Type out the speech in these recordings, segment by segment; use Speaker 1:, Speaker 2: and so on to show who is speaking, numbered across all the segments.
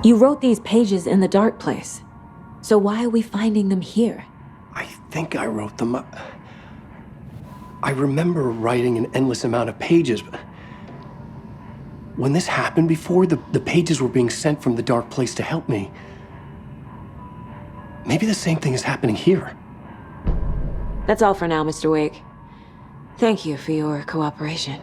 Speaker 1: You wrote these pages in the dark place. So why are we finding them here?
Speaker 2: I think I wrote them. I remember writing an endless amount of pages, but when this happened before, the pages were being sent from the dark place to help me. Maybe the same thing is happening here.
Speaker 1: That's all for now, Mr. Wake. Thank you for your cooperation.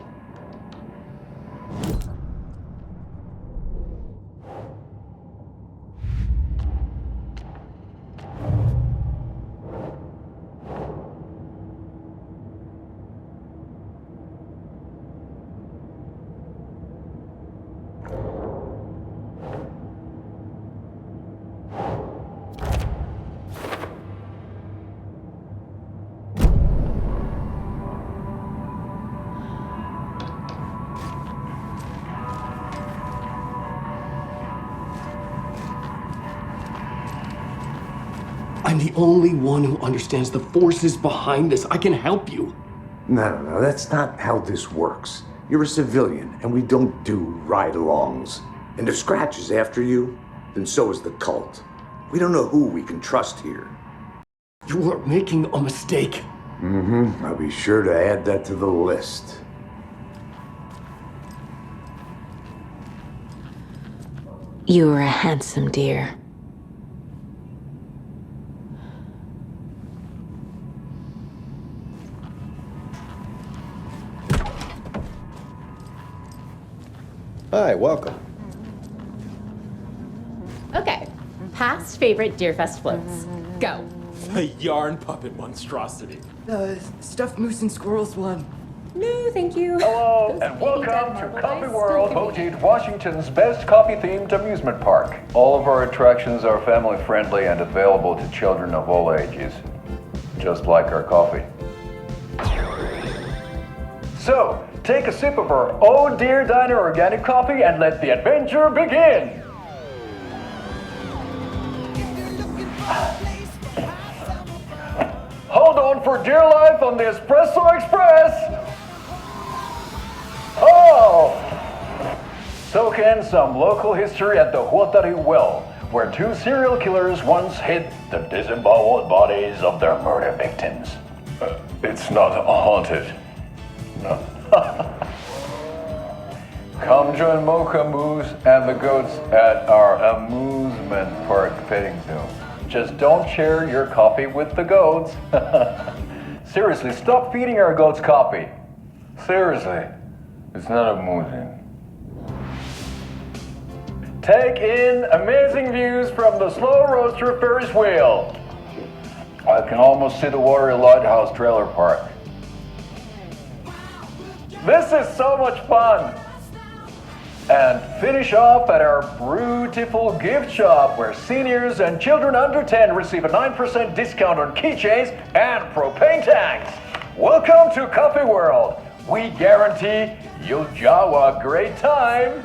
Speaker 2: I'm the only one who understands the forces behind this. I can help you.
Speaker 3: No, that's not how this works. You're a civilian, and we don't do ride-alongs. And if Scratch is after you, then so is the cult. We don't know who we can trust here.
Speaker 2: You are making a mistake.
Speaker 3: I'll be sure to add that to the list.
Speaker 1: You are a handsome dear.
Speaker 4: Hi, welcome.
Speaker 5: Okay, past favorite Deerfest floats. Go.
Speaker 6: The yarn puppet monstrosity.
Speaker 7: The stuffed moose and squirrels one.
Speaker 5: No, thank you.
Speaker 8: Hello, and welcome to Coffee World, voted Washington's best coffee-themed amusement park. All of our attractions are family-friendly and available to children of all ages, just like our coffee. So, take a sip of our Oh Dear Diner organic coffee and let the adventure begin! Hold on for dear life on the Espresso Express! Oh! Soak in some local history at the Huatari Well, where two serial killers once hid the disemboweled bodies of their murder victims. It's not haunted. No. Come join Mocha Moose and the goats at our amusement park petting zoo. Just don't share your coffee with the goats. Seriously, stop feeding our goats coffee. Seriously, it's not amusing. Take in amazing views from the Slow Roaster Ferris wheel. I can almost see the Warrior Lighthouse trailer park. This is so much fun! And finish off at our beautiful gift shop where seniors and children under 10 receive a 9% discount on keychains and propane tanks. Welcome to Coffee World. We guarantee you'll jaw a great time.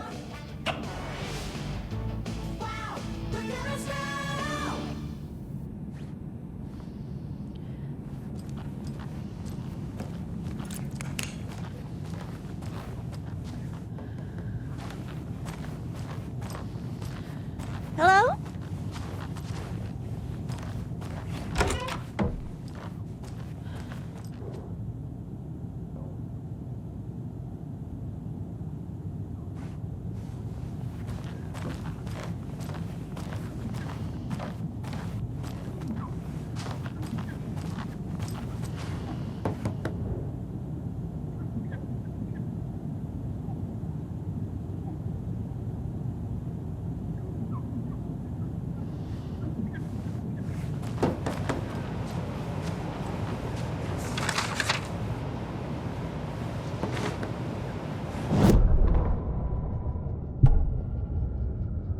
Speaker 9: Hello?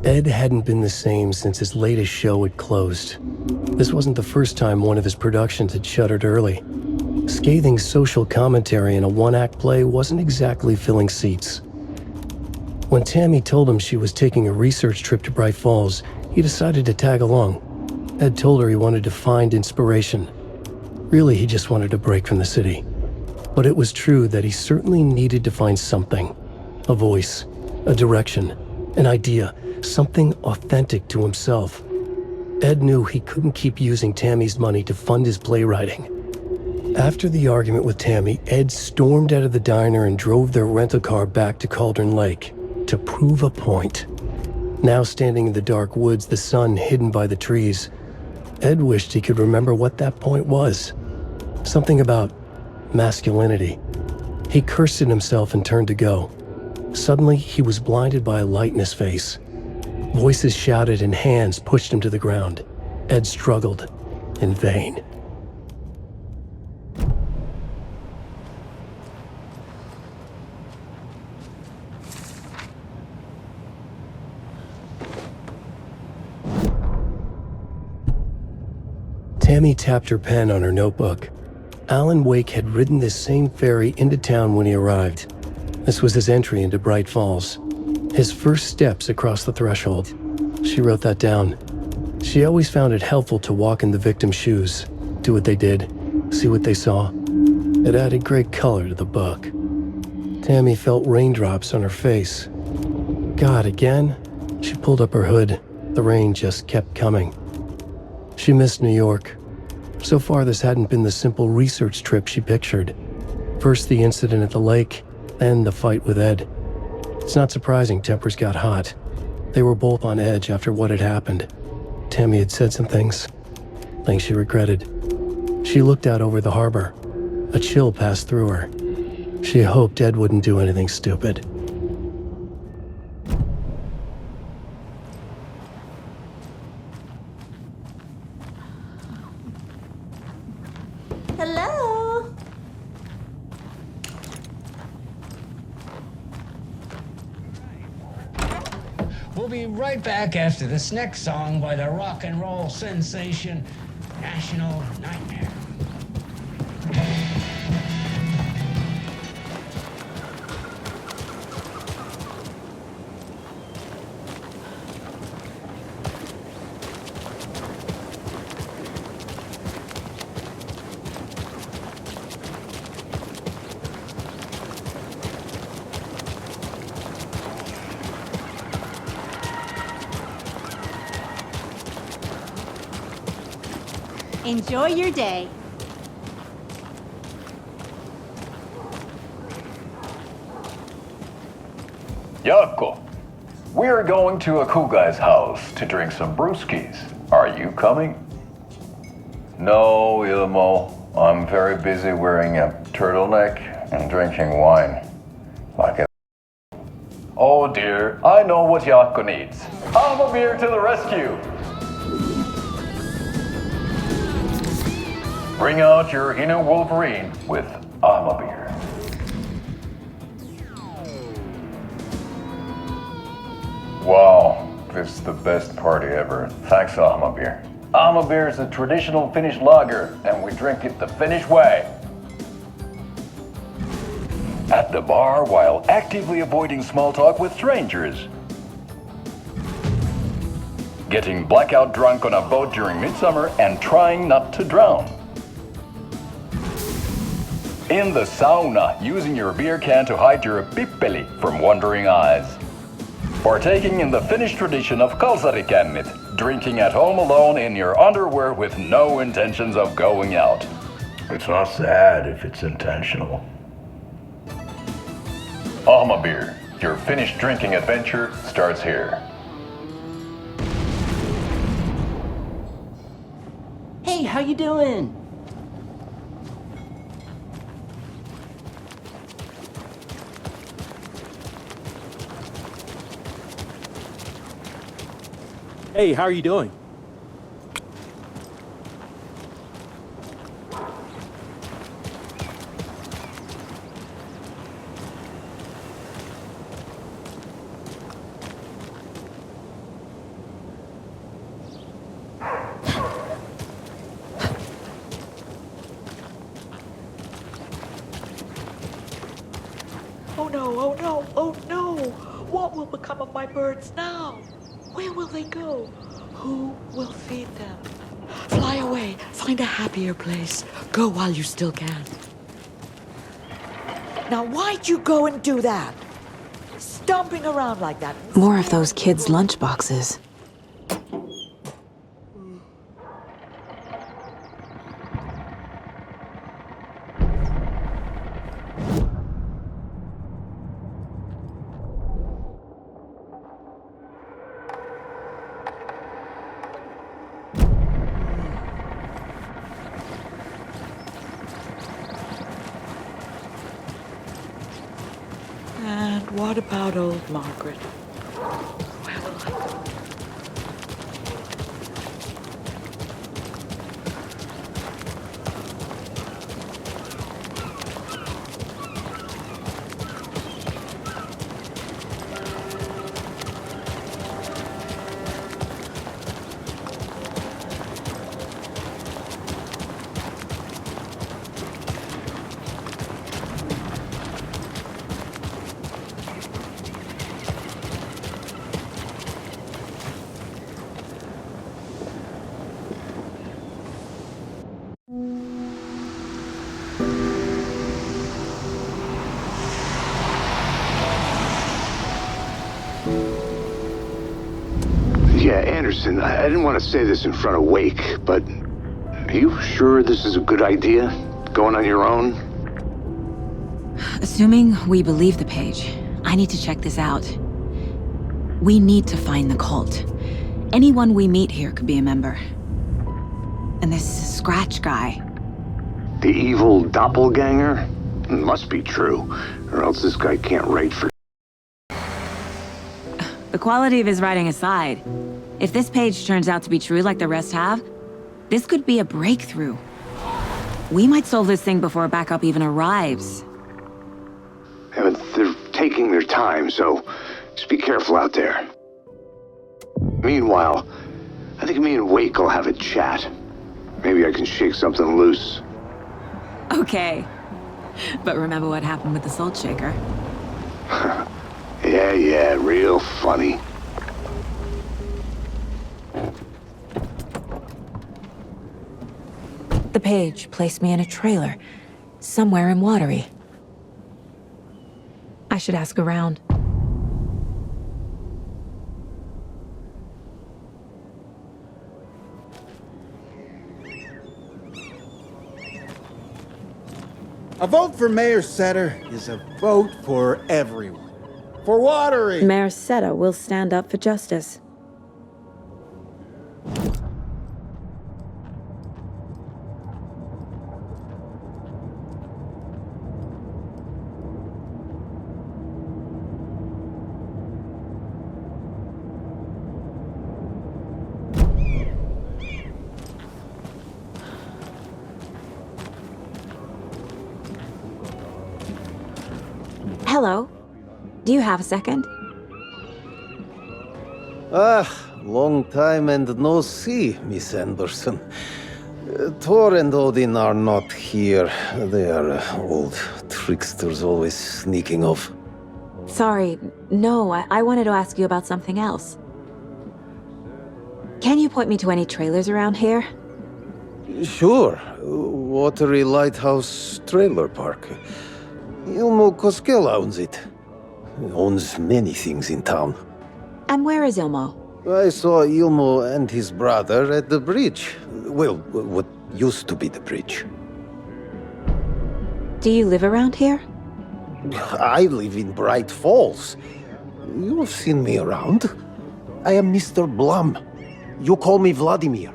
Speaker 2: Ed hadn't been the same since his latest show had closed. This wasn't the first time one of his productions had shuttered early. Scathing social commentary in a one-act play wasn't exactly filling seats. When Tammy told him she was taking a research trip to Bright Falls, he decided to tag along. Ed told her he wanted to find inspiration. Really, he just wanted a break from the city. But it was true that he certainly needed to find something. A voice, a direction, An idea, something authentic to himself. Ed knew he couldn't keep using Tammy's money to fund his playwriting. After the argument with Tammy, Ed stormed out of the diner and drove their rental car back to Cauldron Lake to prove a point. Now standing in the dark woods, the sun hidden by the trees, Ed wished he could remember what that point was. Something about masculinity. He cursed at himself and turned to go. Suddenly, he was blinded by a light in his face. Voices shouted and hands pushed him to the ground. Ed struggled, in vain. Tammy tapped her pen on her notebook. Alan Wake had ridden this same ferry into town when he arrived. This was his entry into Bright Falls. His first steps across the threshold. She wrote that down. She always found it helpful to walk in the victim's shoes, do what they did, see what they saw. It added great color to the book. Tammy felt raindrops on her face. God, again? She pulled up her hood. The rain just kept coming. She missed New York. So far, this hadn't been the simple research trip she pictured. First the incident at the lake, then the fight with Ed. It's not surprising tempers got hot. They were both on edge after what had happened. Tammy had said some things she regretted. She looked out over the harbor. A chill passed through her. She hoped Ed wouldn't do anything stupid.
Speaker 5: Hello?
Speaker 9: We'll be right back after this next song by the rock and roll sensation, National Nightmare.
Speaker 5: Enjoy your day.
Speaker 8: Jaakko, we're going to a cool guy's house to drink some brewskis. Are you coming? No, Ilmo. I'm very busy wearing a turtleneck and drinking wine. Like a... Oh dear, I know what Jaakko needs. Beer to the rescue! Bring out your inner Wolverine with Beer. Wow, this is the best party ever. Thanks, Beer. Beer is a traditional Finnish lager, and we drink it the Finnish way. At the bar while actively avoiding small talk with strangers. Getting blackout drunk on a boat during midsummer and trying not to drown. In the sauna, using your beer can to hide your pippeli from wandering eyes. Partaking in the Finnish tradition of kalsarikännit, drinking at home alone in your underwear with no intentions of going out. It's not sad if it's intentional. Beer, your Finnish drinking adventure starts here.
Speaker 10: Hey, how you doing?
Speaker 6: Hey, how are you doing?
Speaker 7: Oh no, oh no, oh no! What will become of my birds now? Where will they go? Who will feed them? Fly away, find a happier place. Go while you still can. Now why'd you go and do that? stomping around like that.
Speaker 1: More of those kids' lunchboxes.
Speaker 7: And what about old Margaret? Where will I go?
Speaker 3: Yeah, Anderson, I didn't want to say this in front of Wake, but are you sure this is a good idea? Going on your own?
Speaker 1: Assuming we believe the page, I need to check this out. We need to find the cult. Anyone we meet here could be a member. And this Scratch guy.
Speaker 3: The evil doppelganger? Must be true, or else this guy can't write for...
Speaker 1: The quality of his writing aside, if this page turns out to be true like the rest have, this could be a breakthrough. We might solve this thing before backup even arrives.
Speaker 3: Yeah, but they're taking their time, so just be careful out there. Meanwhile, I think me and Wake will have a chat. Maybe I can shake something loose.
Speaker 1: Okay. But remember what happened with the Salt Shaker?
Speaker 3: Yeah, real funny.
Speaker 1: The page placed me in a trailer, somewhere in Watery. I should ask around.
Speaker 11: A vote for Mayor Setter is a vote for everyone. For Watery!
Speaker 1: Mayor Seta will stand up for justice. Hello. Do you have a second?
Speaker 12: Long time and no see, Miss Anderson. Thor and Odin are not here. They are old tricksters always sneaking off.
Speaker 1: Sorry, no, I wanted to ask you about something else. Can you point me to any trailers around here?
Speaker 12: Sure. Watery Lighthouse Trailer Park. Ilmo Koskela owns it. He owns many things in town.
Speaker 1: And where is Ilmo?
Speaker 12: I saw Ilmo and his brother at the bridge. Well, what used to be the bridge.
Speaker 1: Do you live around here?
Speaker 12: I live in Bright Falls. You've seen me around. I am Mr. Blum. You call me Vladimir.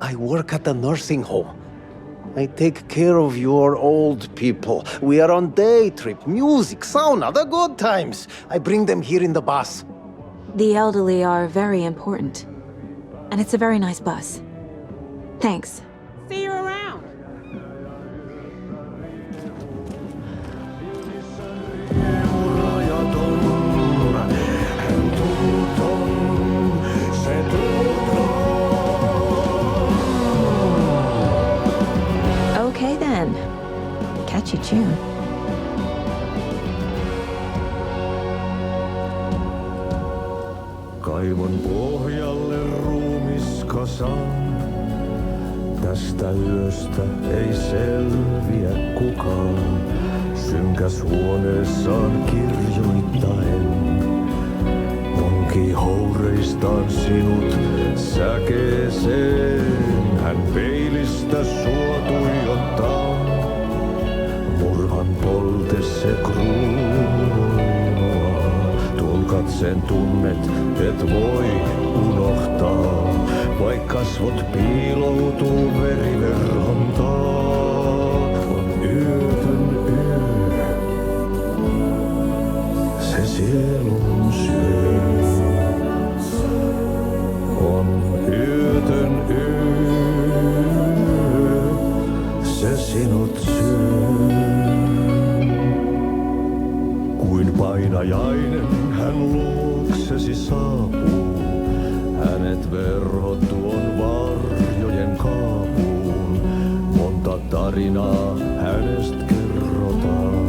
Speaker 12: I work at a nursing home. I take care of your old people. We are on day trip, music, sauna, the good times. I bring them here in the bus.
Speaker 1: The elderly are very important. And it's a very nice bus. Thanks.
Speaker 10: See you around.
Speaker 1: Okay then. Catchy tune.
Speaker 13: Kaivon pohjalle ruumiskasaan. Tästä yöstä ei selviä kukaan. synkäs huoneessaan kirjoittaen. Onki houreistaan sinut säkeeseen, hän peilistä sua tuijottaa. Murhan polte se kruunoimaa, tuon katseen tunnet et voi unohtaa, vaik kasvot piiloutuu veriverhon taa. On yötön yö, se sielun syö. On yötön yö, se sinut syö. Kuin painajainen hän luoksesi saapuu, hänet verhot tuon varjojen kaapuun. Monta tarinaa hänestä kerrotaan,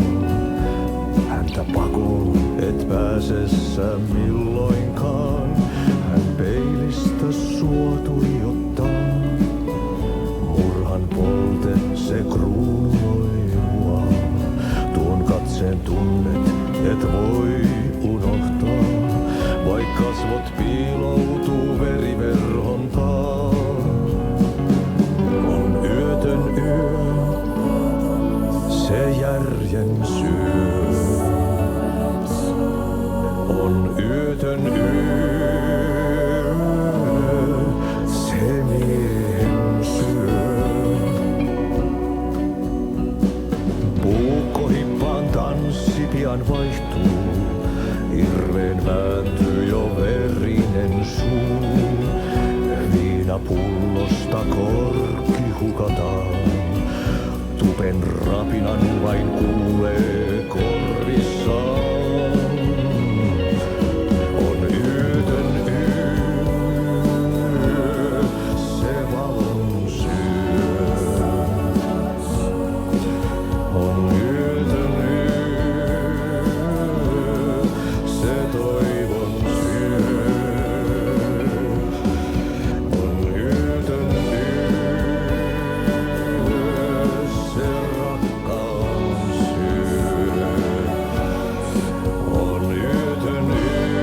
Speaker 13: häntä pakoon et pääse sä milloinkaan. Hän peilistä sua tuijottaa, murhan polte se kruunoi mua. Tuon katseen tunnet et voi unohtaa, vaik kasvot piiloutuu veriverhon taa. On yötön yö, se järjen syö. On yötön yö, se miehen syö. Puukkohippaan tanssi pian vaihtuu, irveen vääntyy jo verinen suu. Viinapullosta korkki hukataan, tupen rapinan vain kuulee korvissaan. On yötön yö, se valon syö. On yötön yö, se toivon syö. On yötön yö, se rakkaan syö. On yötön yö,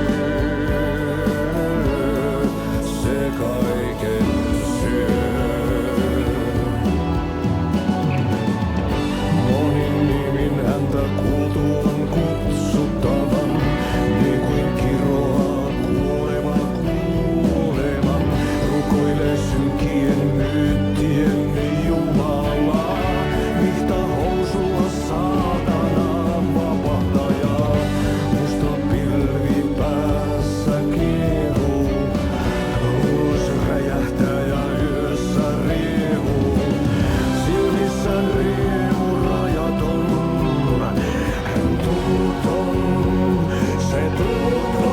Speaker 13: se kaiken syö. Monin nimin häntä kuultuaan kutsuttavan, niin kuin kiroaa kuolema kuoleman. Rukoilee synkien myyttien Jumalaa, mihta housulla saatanaa vapahtajaa. Musta pilvi päässä kiehuu, ulos räjähtää ja yössä riehuu. Silmissään riemu rajaton, hän tunnuton, se tunnuton.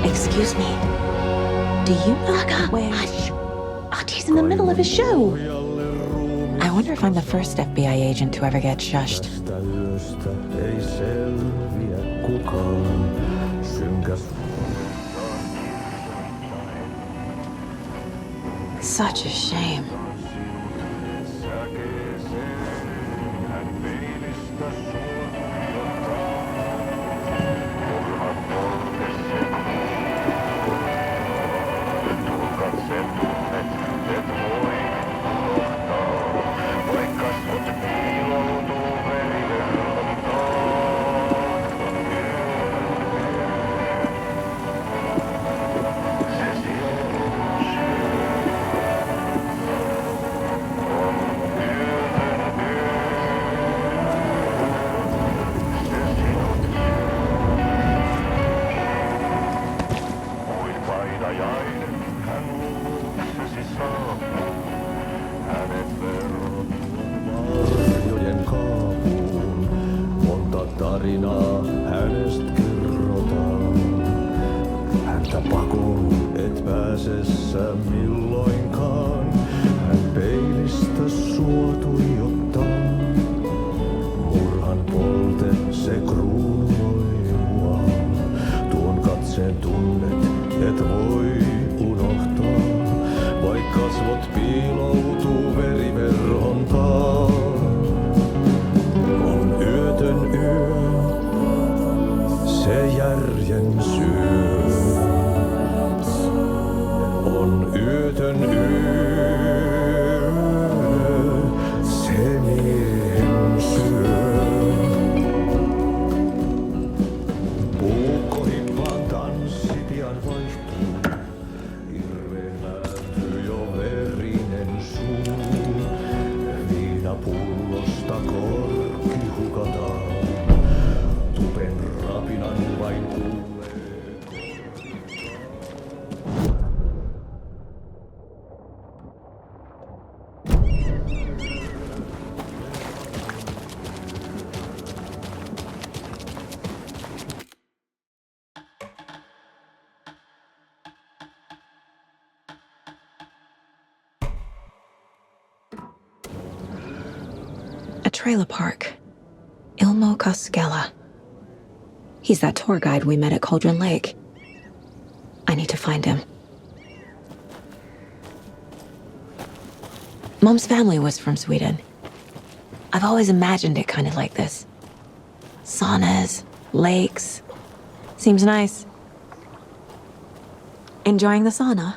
Speaker 1: Excuse me. Do you know where...
Speaker 5: Hush! Artie's in the middle of a show.
Speaker 1: I wonder if I'm the first FBI agent to ever get shushed.
Speaker 13: Tästä yöstä ei selviä kukaan, synkäs
Speaker 1: Such a shame.
Speaker 13: tarinaa hänestä kerrotaan. Häntä pakoon et pääse sä milloinkaan. Hän peilistä sua tuijottaa. Murhan polte se kruunoi mua. Tuon katseen tunnet et voi unohtaa. piiloutuu veriverhon taa. On yötön yö, se järjen syö. On yötön yö, se miehen syö. Puukkohippaan tanssi pian vaihtuu. Hirveen vältyy jo verinen suu. Viinapullosta korkki hukataan. Tupen rapinan vain kuulee.
Speaker 1: A trailer park. Ilmo Koskela. He's that tour guide we met at Cauldron Lake. I need to find him. Mom's family was from Sweden. I've always imagined it kind of like this. Saunas, lakes. Seems nice. Enjoying the sauna?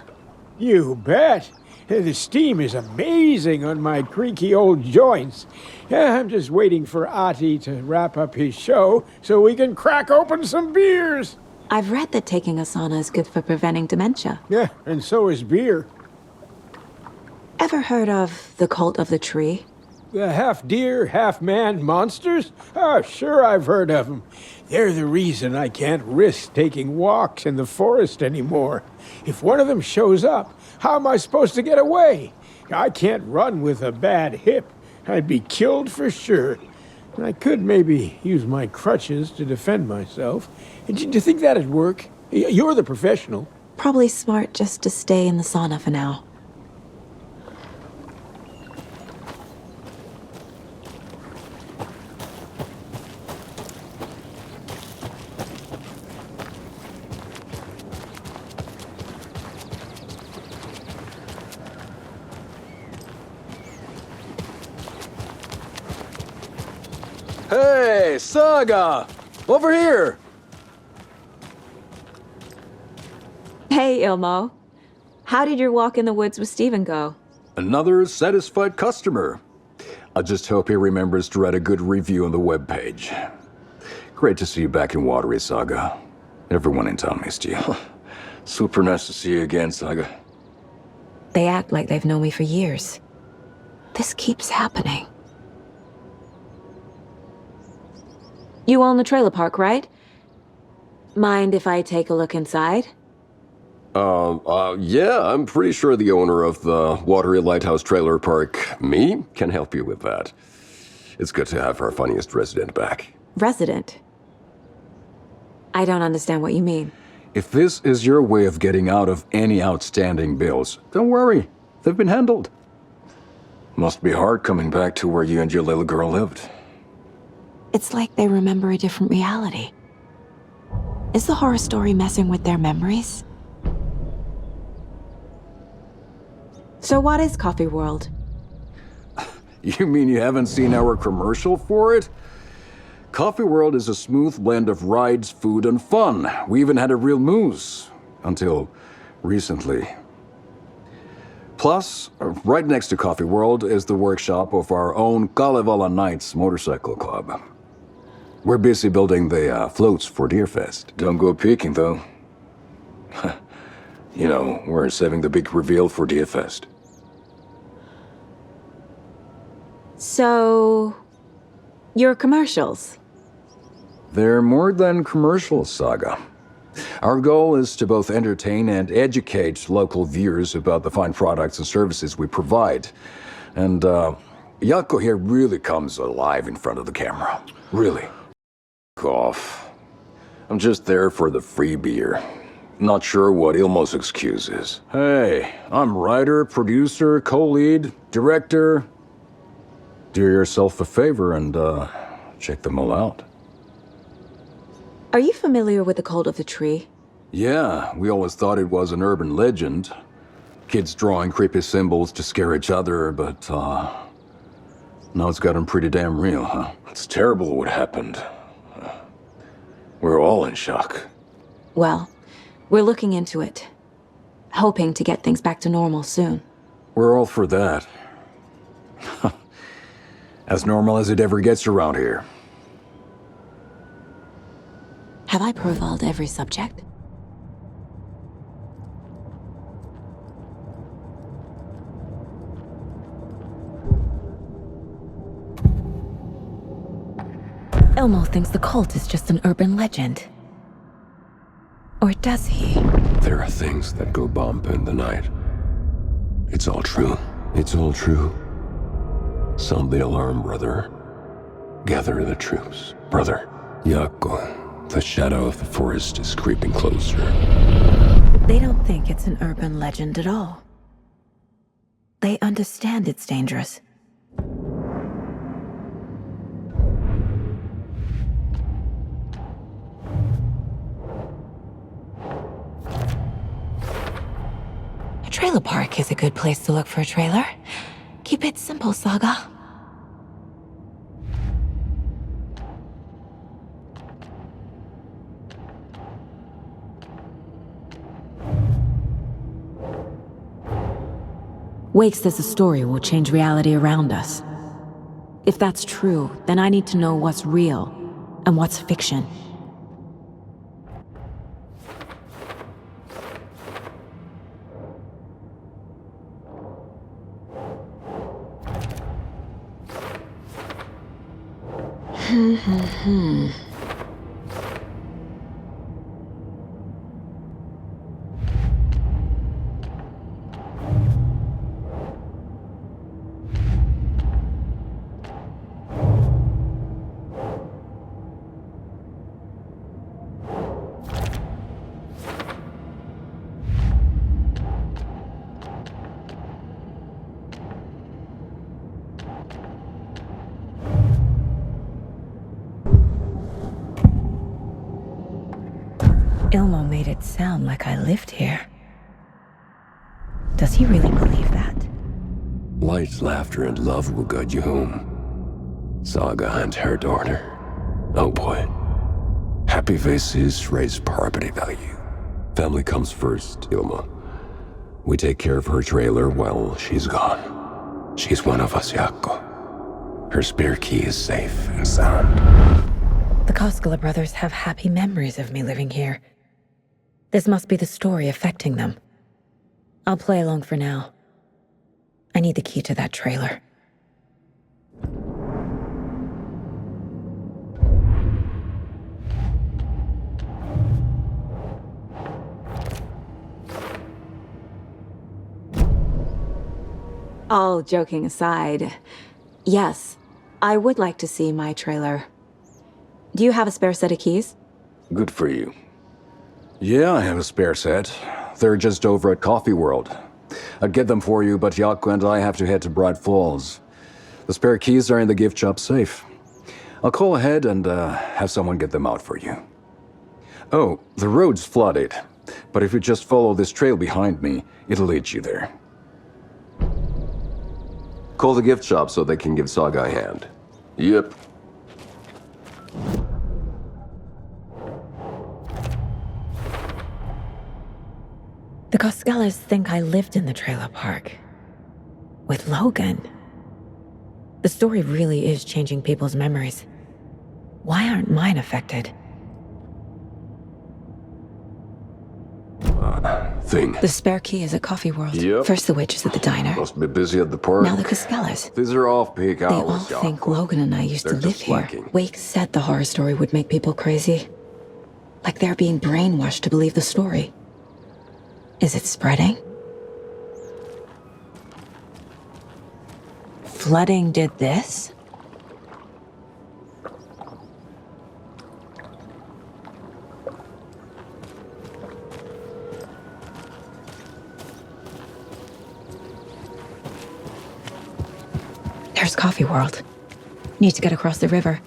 Speaker 14: You bet. The steam is amazing on my creaky old joints. I'm just waiting for Ati to wrap up his show so we can crack open some beers.
Speaker 1: I've read that taking a sauna is good for preventing dementia.
Speaker 14: Yeah, and so is beer.
Speaker 1: Ever heard of the Cult of the Tree?
Speaker 14: The half-deer, half-man monsters? Oh, sure I've heard of them. They're the reason I can't risk taking walks in the forest anymore. If one of them shows up, how am I supposed to get away? I can't run with a bad hip. I'd be killed for sure. I could maybe use my crutches to defend myself. Do you think that'd work? You're the professional.
Speaker 1: Probably smart just to stay in the sauna for now.
Speaker 8: Hey, Saga! Over here!
Speaker 1: Hey, Ilmo. How did your walk in the woods with Steven go?
Speaker 15: Another satisfied customer. I just hope he remembers to write a good review on the webpage. Great to see you back in Watery, Saga. Everyone in town missed you.
Speaker 16: Super nice to see you again, Saga.
Speaker 1: They act like they've known me for years. This keeps happening. You own the trailer park, right? Mind if I take a look inside?
Speaker 16: Yeah, I'm pretty sure the owner of the Watery Lighthouse Trailer Park, me, can help you with that. It's good to have our funniest resident back.
Speaker 1: Resident? I don't understand what you mean.
Speaker 15: If this is your way of getting out of any outstanding bills, don't worry. They've been handled.
Speaker 16: Must be hard coming back to where you and your little girl lived.
Speaker 1: It's like they remember a different reality. Is the horror story messing with their memories? So what is Coffee World?
Speaker 15: You mean you haven't seen our commercial for it? Coffee World is a smooth blend of rides, food, and fun. We even had a real moose. Until recently. Plus, right next to Coffee World is the workshop of our own Kalevala Knights Motorcycle Club. We're busy building the floats for Deerfest.
Speaker 16: Don't go peeking, though. You know, we're saving the big reveal for Deerfest.
Speaker 1: So, your commercials?
Speaker 15: They're more than commercials, Saga. Our goal is to both entertain and educate local viewers about the fine products and services we provide. And, Jaakko here really comes alive in front of the camera. Really.
Speaker 16: Off. I'm just there for the free beer. Not sure what Ilmo's excuse is.
Speaker 15: Hey, I'm writer, producer, co-lead, director. Do yourself a favor and, check them all out.
Speaker 1: Are you familiar with the Cult of the Tree?
Speaker 15: Yeah, we always thought it was an urban legend. Kids drawing creepy symbols to scare each other, but, now it's gotten pretty damn real, huh?
Speaker 16: It's terrible what happened. We're all in shock.
Speaker 1: Well, we're looking into it. Hoping to get things back to normal soon.
Speaker 15: We're all for that. As normal as it ever gets around here.
Speaker 1: Have I profiled every subject? Elmo thinks the cult is just an urban legend. Or does he?
Speaker 16: There are things that go bump in the night. It's all true. It's all true. Sound the alarm, brother. Gather the troops, brother. Jaakko, the shadow of the forest is creeping closer.
Speaker 1: They don't think it's an urban legend at all. They understand it's dangerous. A trailer park is a good place to look for a trailer. Keep it simple, Saga. Wake says the story will change reality around us. If that's true, then I need to know what's real and what's fiction. Ilmo made it sound like I lived here. Does he really believe that?
Speaker 16: Light, laughter, and love will guide you home. Saga and her daughter. Oh boy. Happy faces raise property value. Family comes first, Ilma. We take care of her trailer while she's gone. She's one of us, Jaakko. Her spare key is safe and sound.
Speaker 1: The Koskela brothers have happy memories of me living here. This must be the story affecting them. I'll play along for now. I need the key to that trailer. All joking aside, yes, I would like to see my trailer. Do you have a spare set of keys?
Speaker 15: Good for you. Yeah, I have a spare set. They're just over at Coffee World. I'd get them for you, but Jaakko and I have to head to Bright Falls. The spare keys are in the gift shop safe. I'll call ahead and have someone get them out for you. Oh, the road's flooded, but if you just follow this trail behind me, it'll lead you there.
Speaker 16: Call the gift shop so they can give Saga a hand. Yep.
Speaker 1: The Koskelas think I lived in the trailer park. With Logan. The story really is changing people's memories. Why aren't mine affected?
Speaker 16: Thing.
Speaker 1: The spare key is at Coffee World.
Speaker 16: Yep.
Speaker 1: First the witches at the diner.
Speaker 16: Must be busy at the park.
Speaker 1: Now the Koskelas.
Speaker 16: These are off-peak hours,
Speaker 1: They all think Logan and I used to live here. Wake said the horror story would make people crazy. Like they're being brainwashed to believe the story. Is it spreading? Flooding did this? There's Coffee World. Need to get across the river.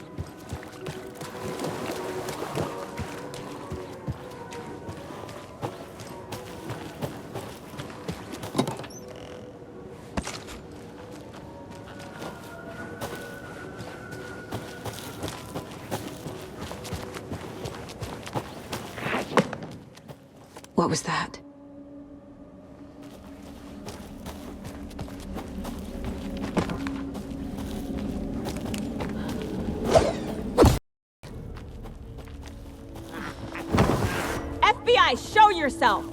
Speaker 1: What was that?
Speaker 17: FBI, show yourself!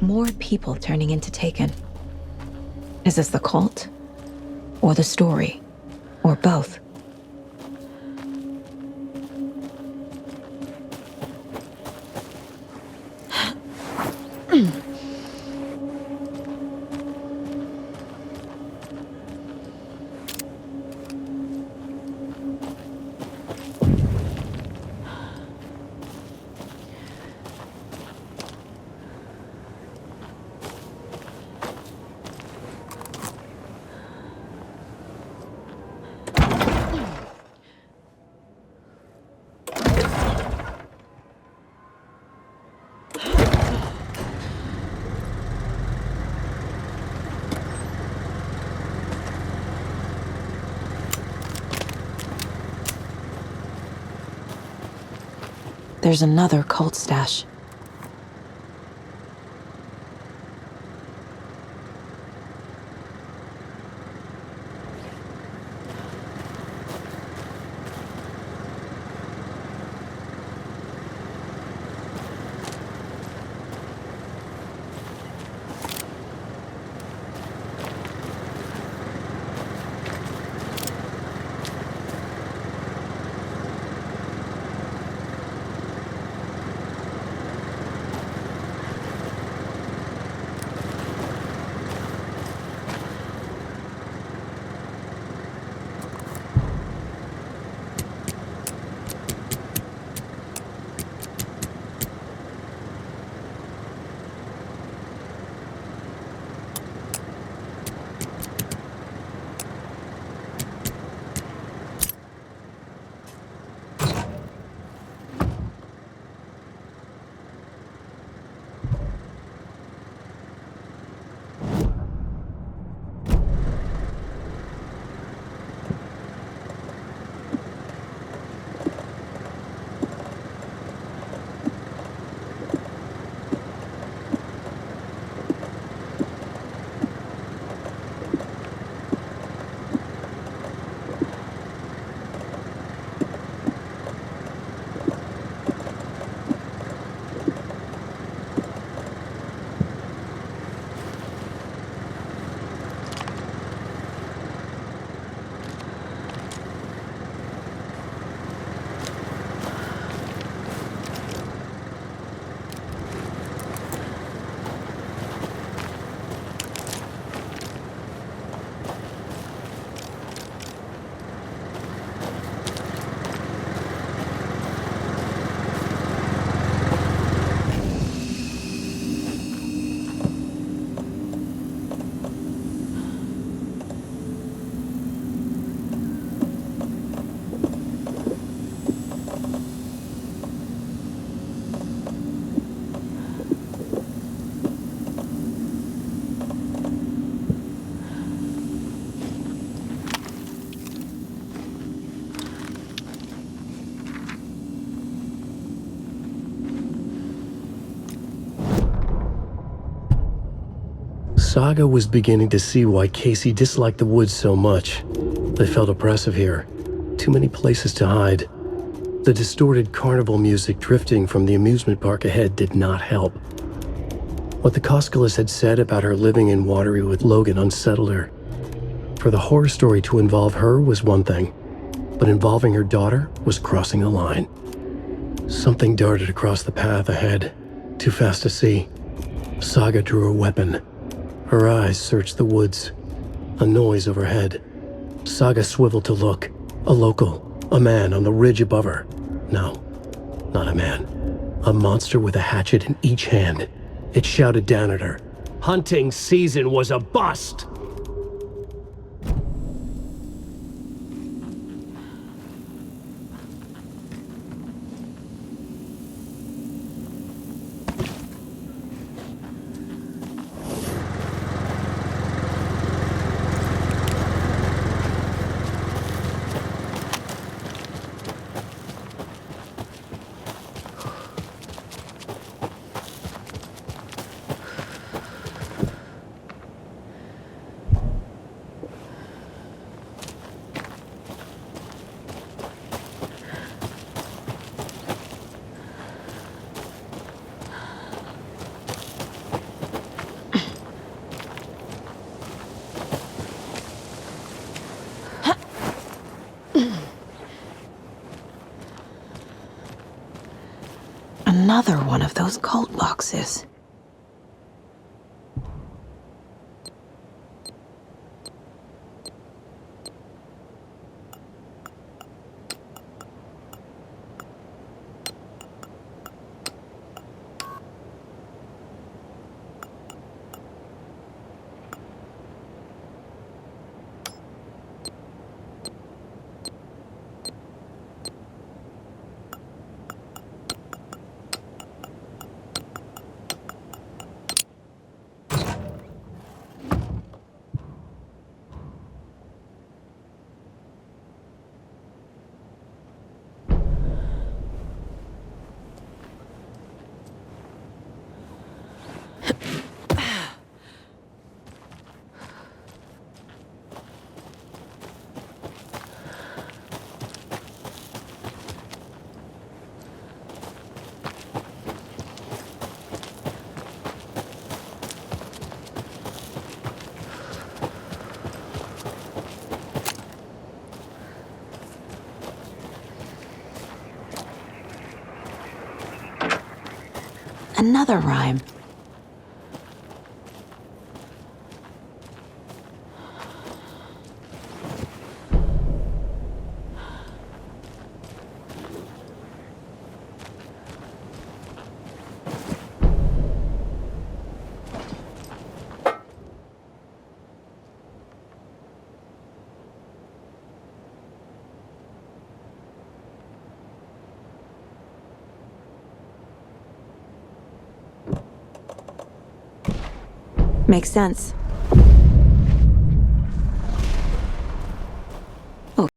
Speaker 1: More people turning into Taken. Is this the cult? Or the story? Or both? There's another cult stash.
Speaker 2: Saga was beginning to see why Casey disliked the woods so much. They felt oppressive here. Too many places to hide. The distorted carnival music drifting from the amusement park ahead did not help. What the Koskalas had said about her living in Watery with Logan unsettled her. For the horror story to involve her was one thing, but involving her daughter was crossing a line. Something darted across the path ahead, too fast to see. Saga drew her weapon. Her eyes searched the woods. A noise overhead. Saga swiveled to look. A local, a man on the ridge above her. No, not a man. A monster with a hatchet in each hand. It shouted down at her. Hunting season was a bust!
Speaker 1: Another one of those cult boxes. Another rhyme. Makes sense. Oh.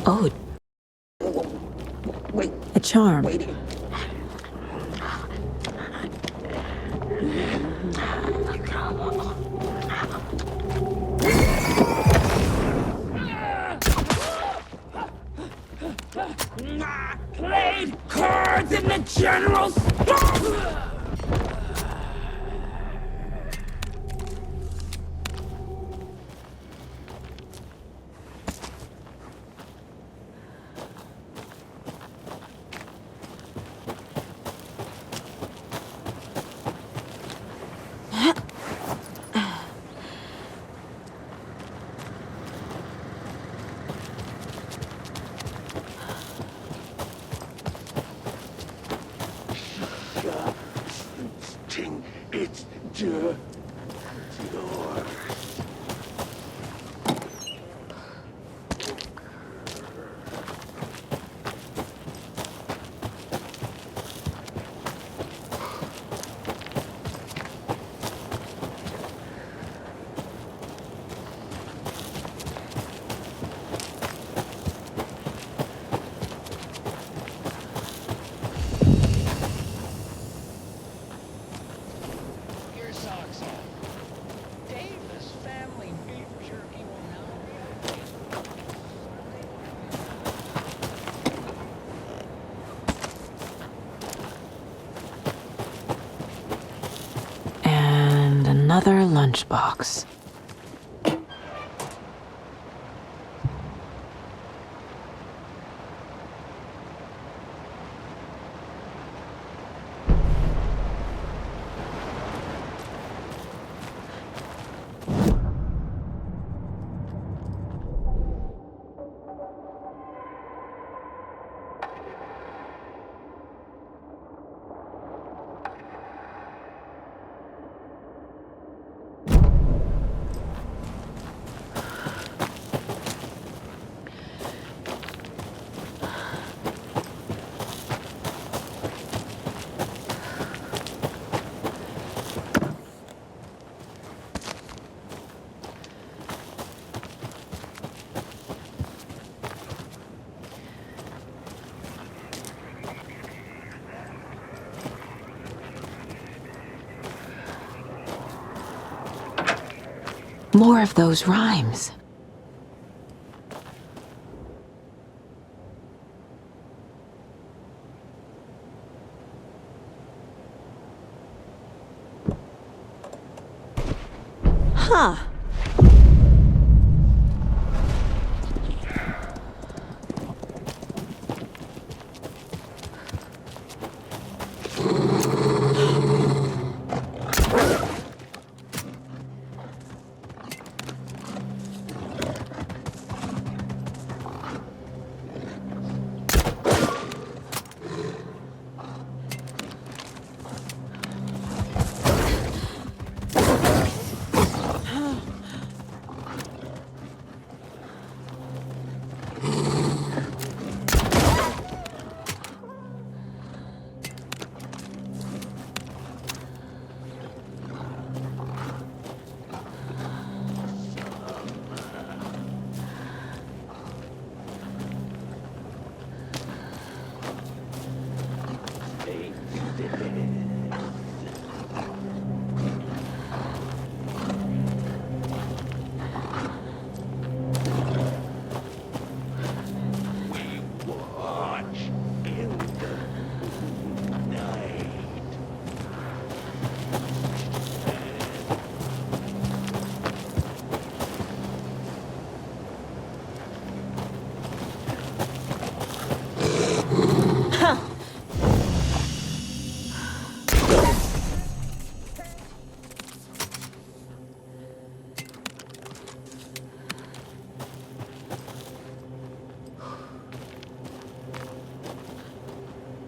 Speaker 1: Oh. A charm.
Speaker 18: Played cards in the general's store! It's yours.
Speaker 1: Another lunchbox. More of those rhymes.
Speaker 17: Huh.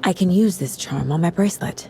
Speaker 1: I can use this charm on my bracelet.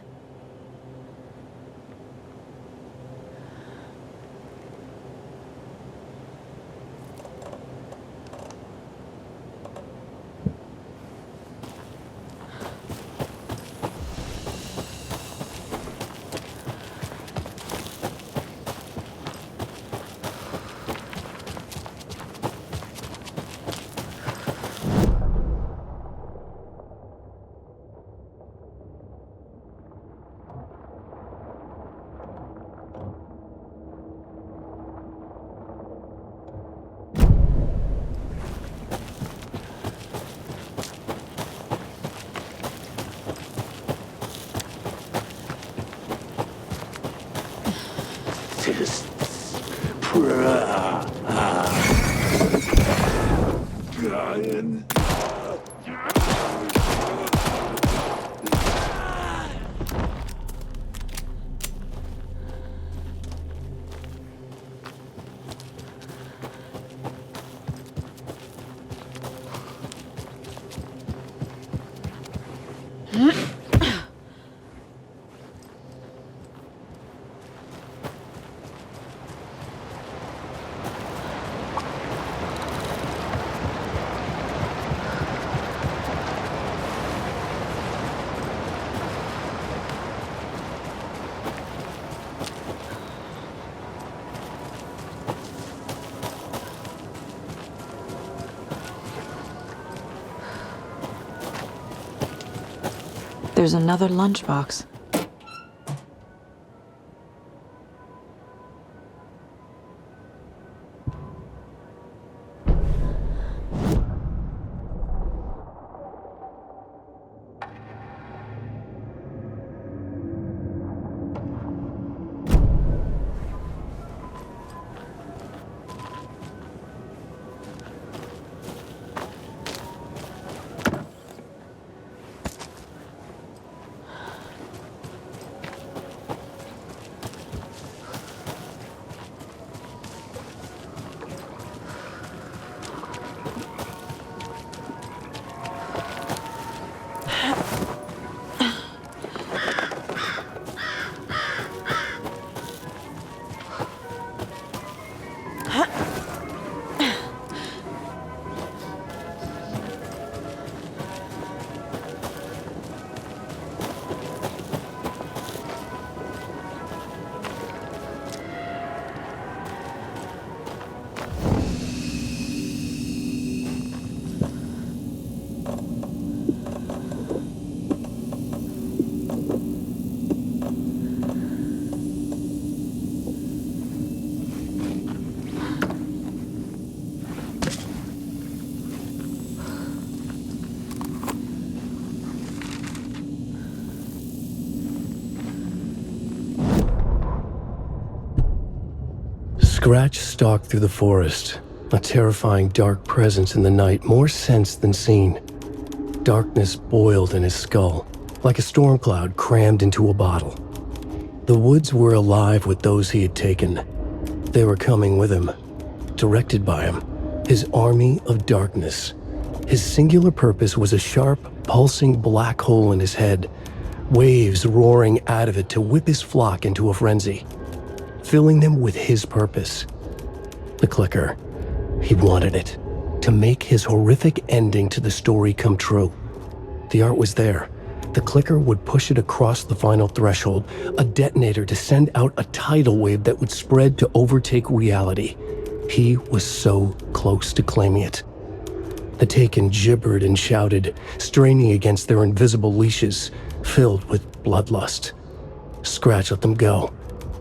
Speaker 1: There's another lunchbox.
Speaker 2: Scratch stalked through the forest, a terrifying dark presence in the night, more sensed than seen. Darkness boiled in his skull, like a storm cloud crammed into a bottle. The woods were alive with those he had taken. They were coming with him, directed by him, his army of darkness. His singular purpose was a sharp, pulsing black hole in his head, waves roaring out of it to whip his flock into a frenzy, filling them with his purpose. The clicker. He wanted it, to make his horrific ending to the story come true. The art was there. The clicker would push it across the final threshold, a detonator to send out a tidal wave that would spread to overtake reality. He was so close to claiming it. The Taken gibbered and shouted, straining against their invisible leashes, filled with bloodlust. Scratch let them go.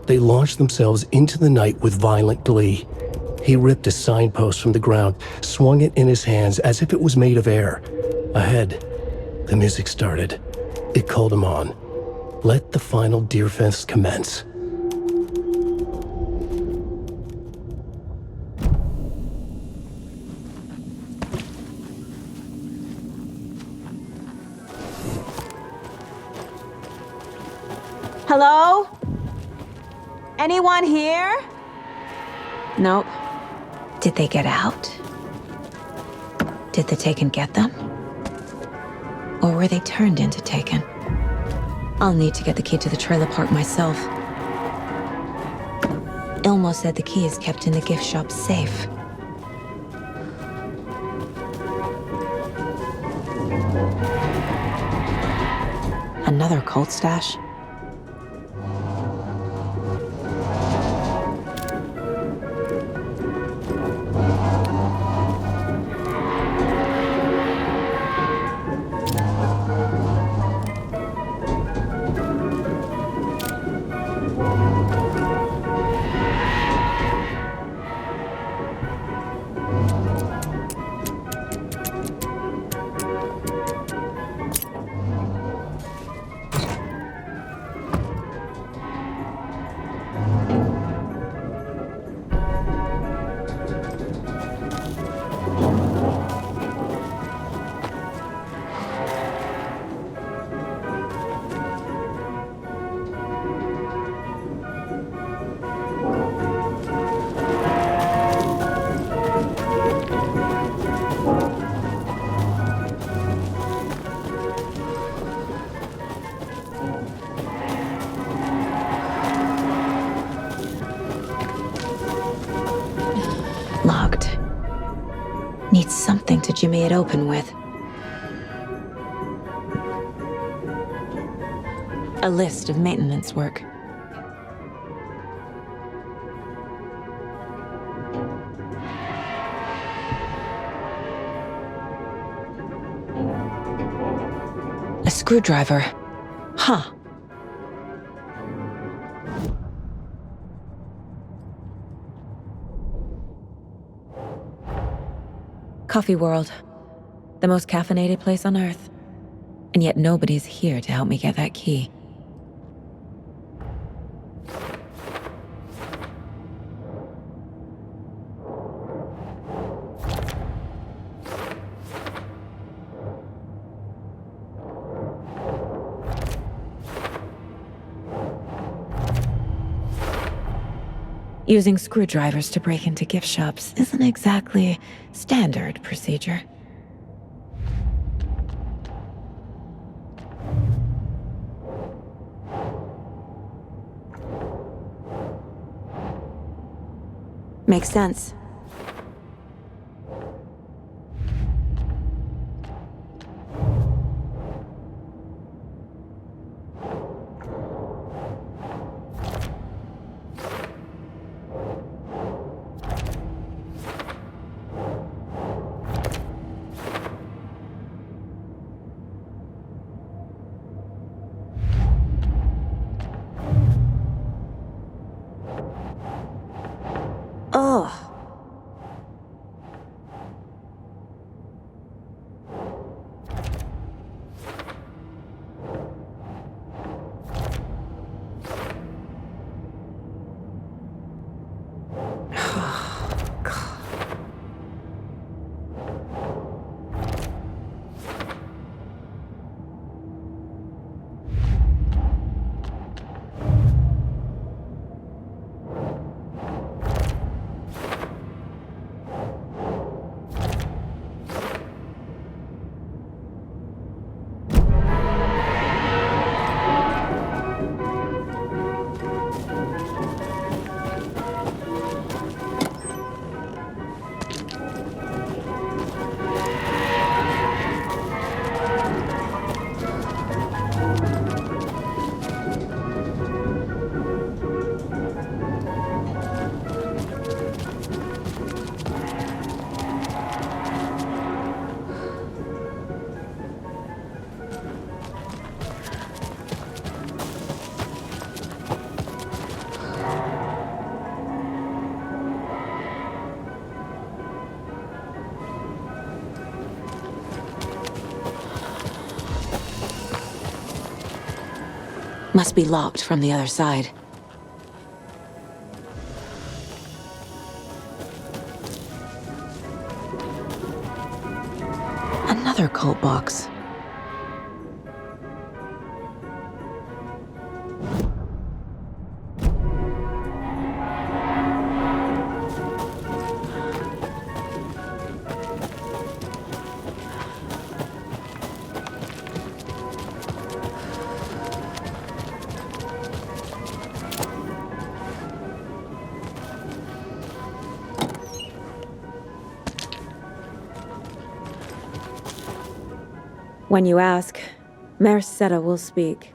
Speaker 2: They launched themselves into the night with violent glee. He ripped a signpost from the ground, swung it in his hands as if it was made of air. Ahead, the music started. It called him on. Let the final Deerfest commence.
Speaker 17: Hello? Anyone here?
Speaker 1: Nope. Did they get out? Did the Taken get them? Or were they turned into Taken? I'll need to get the key to the trailer park myself. Ilmo said the key is kept in the gift shop safe. Another cult stash? Locked. Needs something to jimmy it open with. A list of maintenance work. A screwdriver. Huh. Coffee World. The most caffeinated place on Earth. And yet nobody's here to help me get that key. Using screwdrivers to break into gift shops isn't exactly standard procedure. Makes sense. Ugh.
Speaker 17: Must be locked from the other side. Another cult box.
Speaker 1: When you ask, Mayor Seta will speak.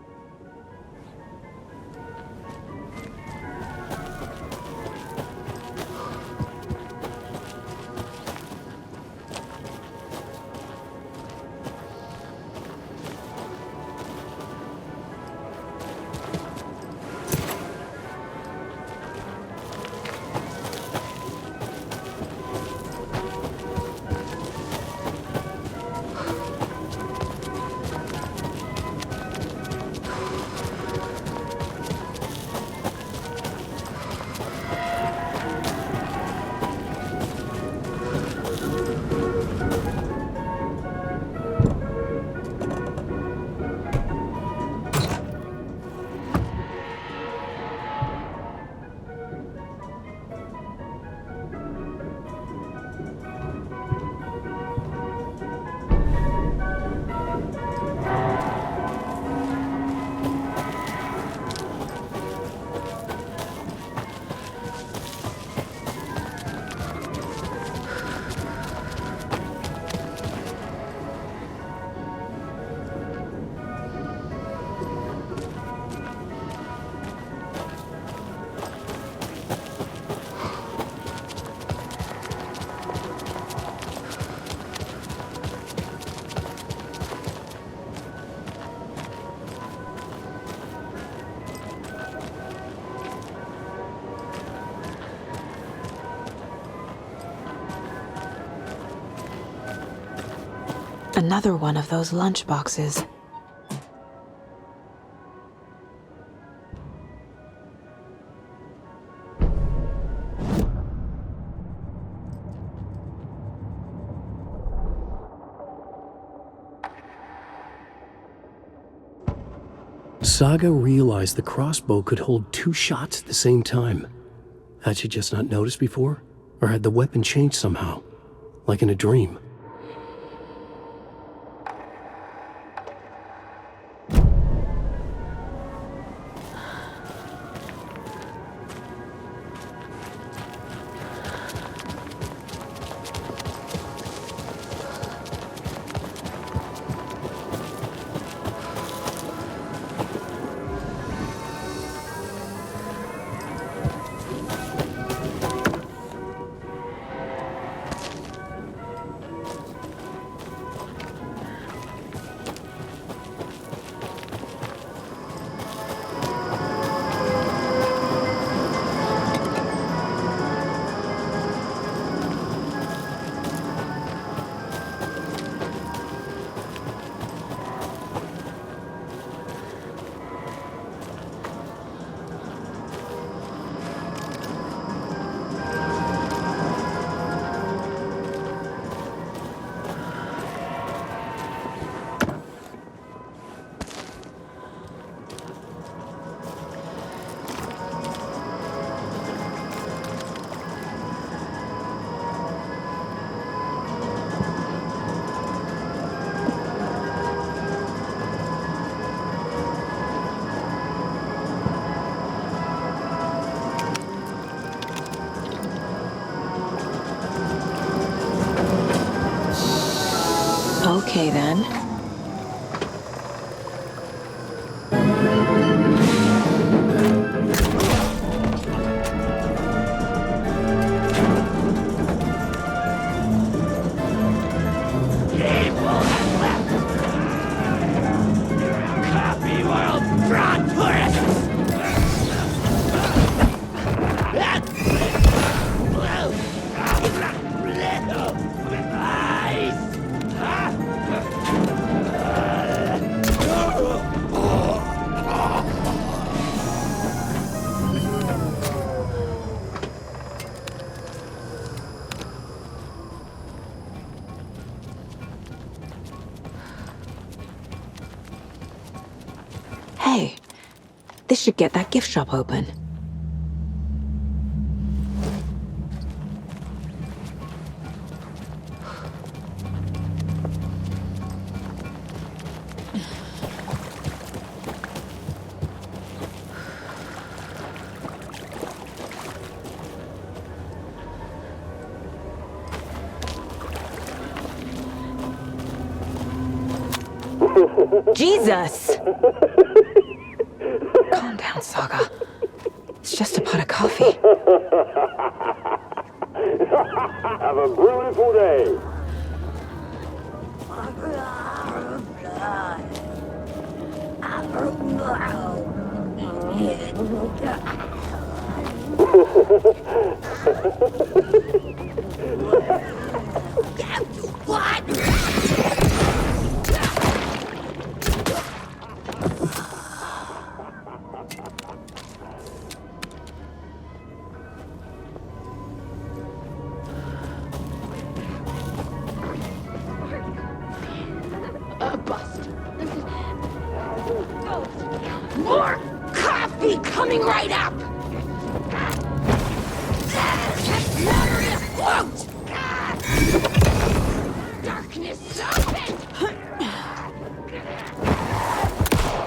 Speaker 1: Another one of those lunch boxes.
Speaker 2: Saga realized the crossbow could hold 2 shots at the same time. Had she just not noticed before? Or had the weapon changed somehow? Like in a dream?
Speaker 1: Okay then. Hey, this should get that gift shop open. Jesus! Calm down, Saga. It's just a pot of coffee.
Speaker 13: Have a beautiful day.
Speaker 18: Bust. More coffee coming right up! Lottery afloat! Darkness open!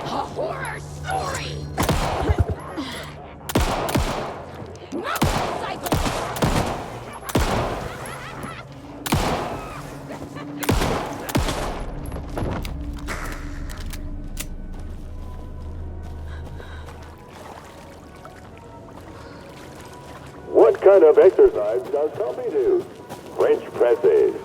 Speaker 18: A horror story! Motorcycle!
Speaker 13: What kind of exercise does Tommy do? French presses.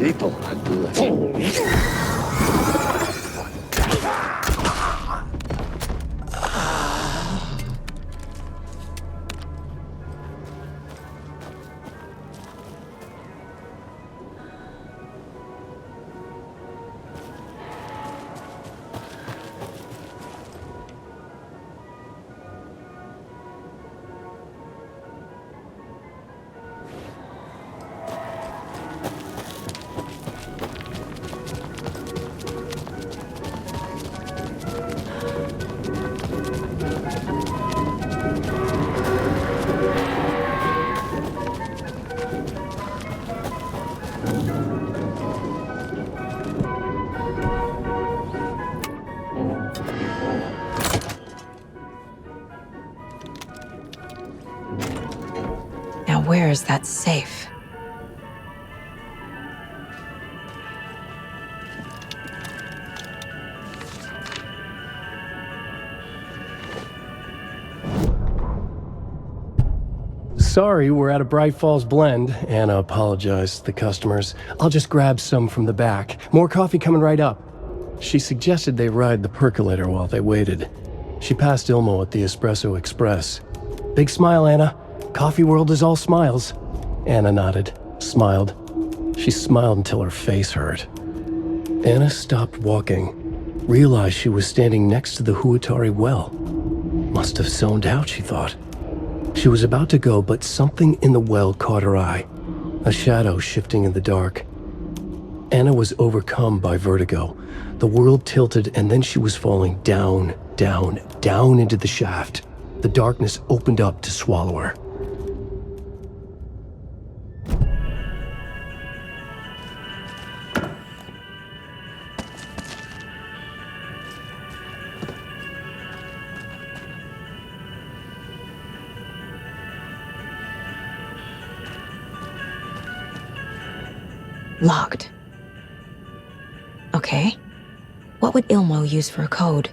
Speaker 3: People are good.
Speaker 1: Now where is that safe?
Speaker 2: Sorry, we're at a Bright Falls blend. Anna apologized to the customers. I'll just grab some from the back. More coffee coming right up. She suggested they ride the percolator while they waited. She passed Ilmo at the Espresso Express. Big smile, Anna. Coffee world is all smiles. Anna nodded, smiled. She smiled until her face hurt. Anna stopped walking, realized she was standing next to the Huatari well. Must have zoned out, she thought. She was about to go, but something in the well caught her eye. A shadow shifting in the dark. Anna was overcome by vertigo. The world tilted, and then she was falling down, down, down into the shaft. The darkness opened up to swallow her.
Speaker 1: Locked. Okay. What would Ilmo use for a code?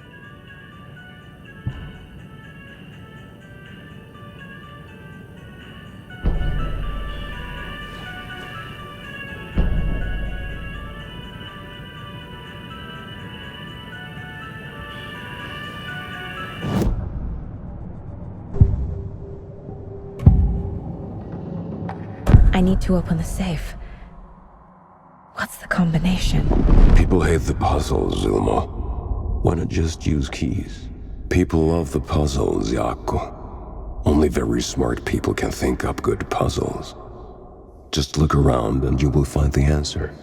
Speaker 1: I need to open the safe. What's the combination?
Speaker 16: People hate the puzzles, Ilmo. Why not just use keys? People love the puzzles, Jaakko. Only very smart people can think up good puzzles. Just look around and you will find the answer.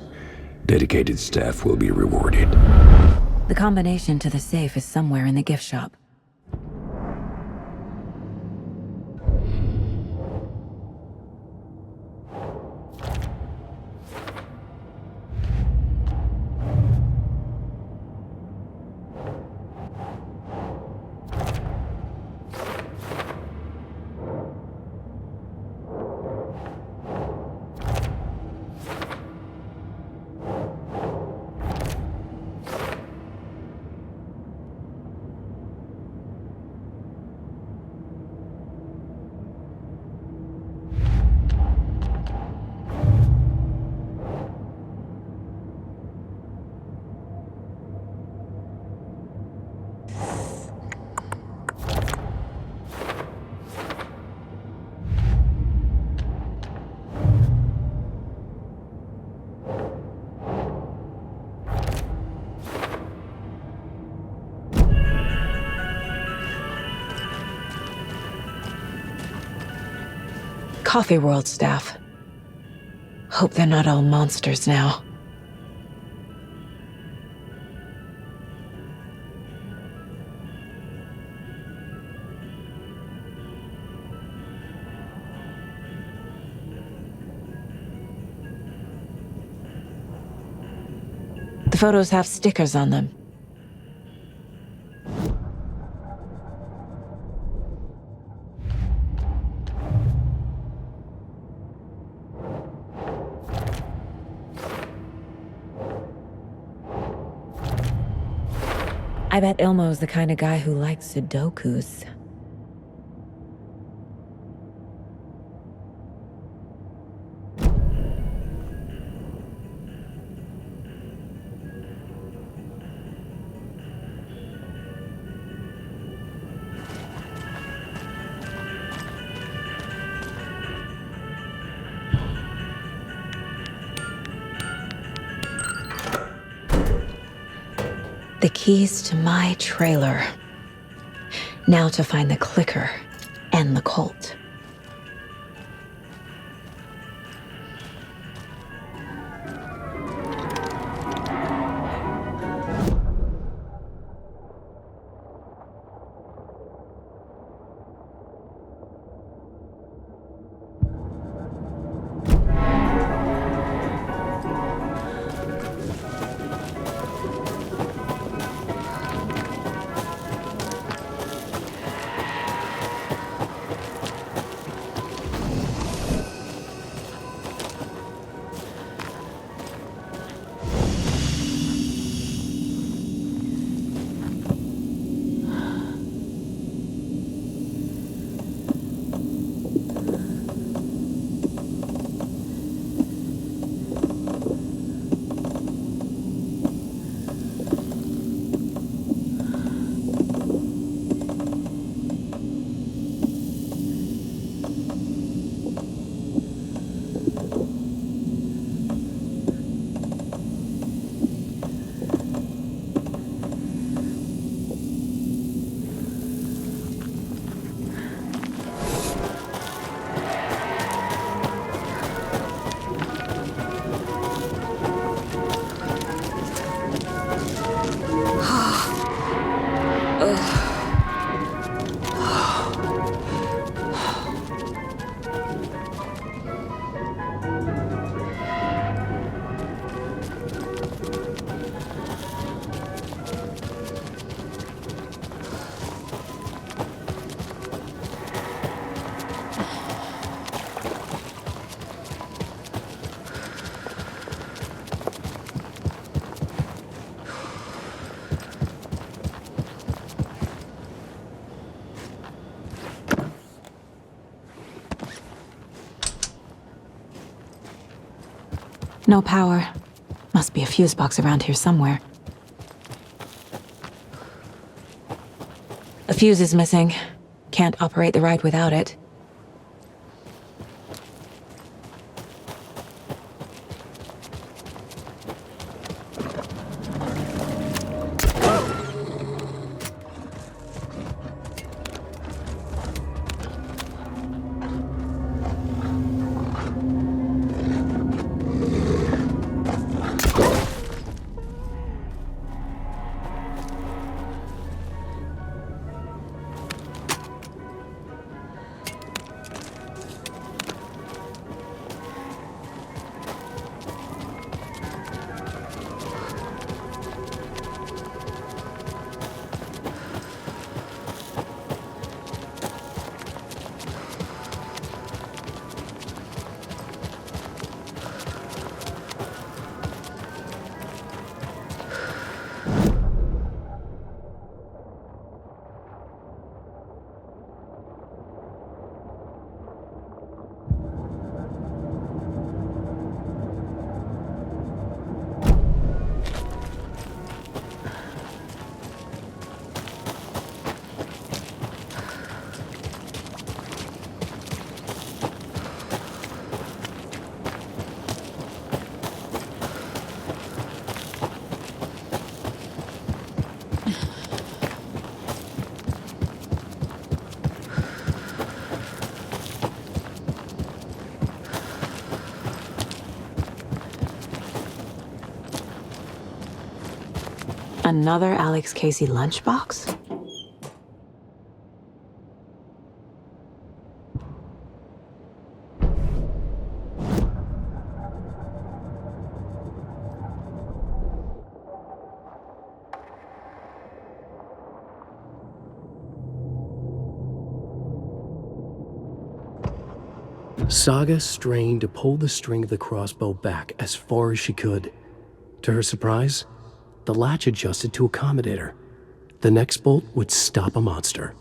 Speaker 16: Dedicated staff will be rewarded.
Speaker 1: The combination to the safe is somewhere in the gift shop. Coffee World staff. Hope they're not all monsters now. The photos have stickers on them. I bet Ilmo's the kind of guy who likes Sudokus. The keys to my trailer. Now to find the clicker and the Colt.
Speaker 17: No power. Must be a fuse box around here somewhere.
Speaker 1: A fuse is missing. Can't operate the ride without it.
Speaker 17: Another Alex Casey lunchbox?
Speaker 2: Saga strained to pull the string of the crossbow back as far as she could. To her surprise, the latch adjusted to accommodate her. The next bolt would stop a monster.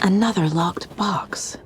Speaker 17: Another locked box.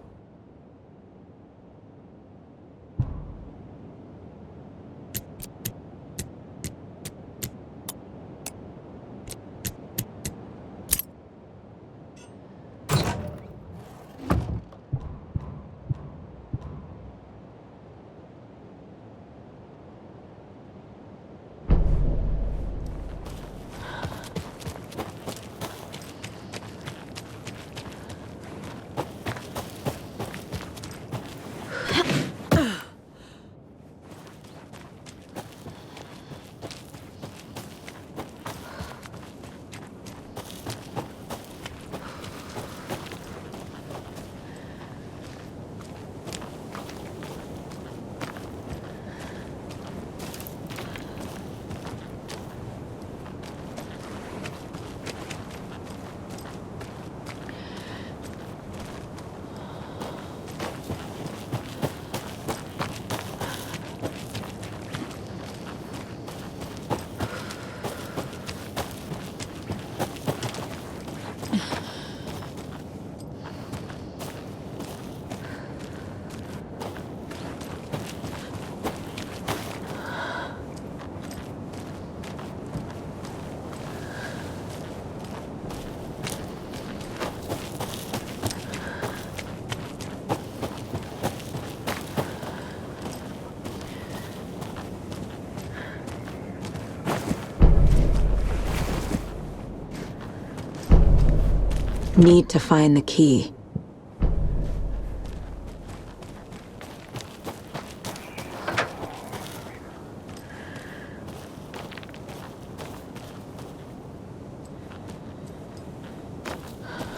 Speaker 17: Need to find the key.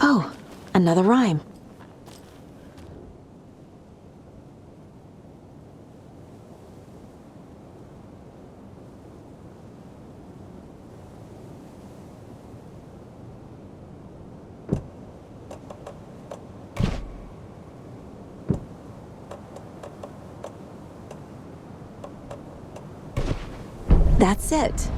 Speaker 17: Oh, another rhyme. That's it.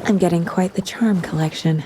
Speaker 17: I'm getting quite the charm collection.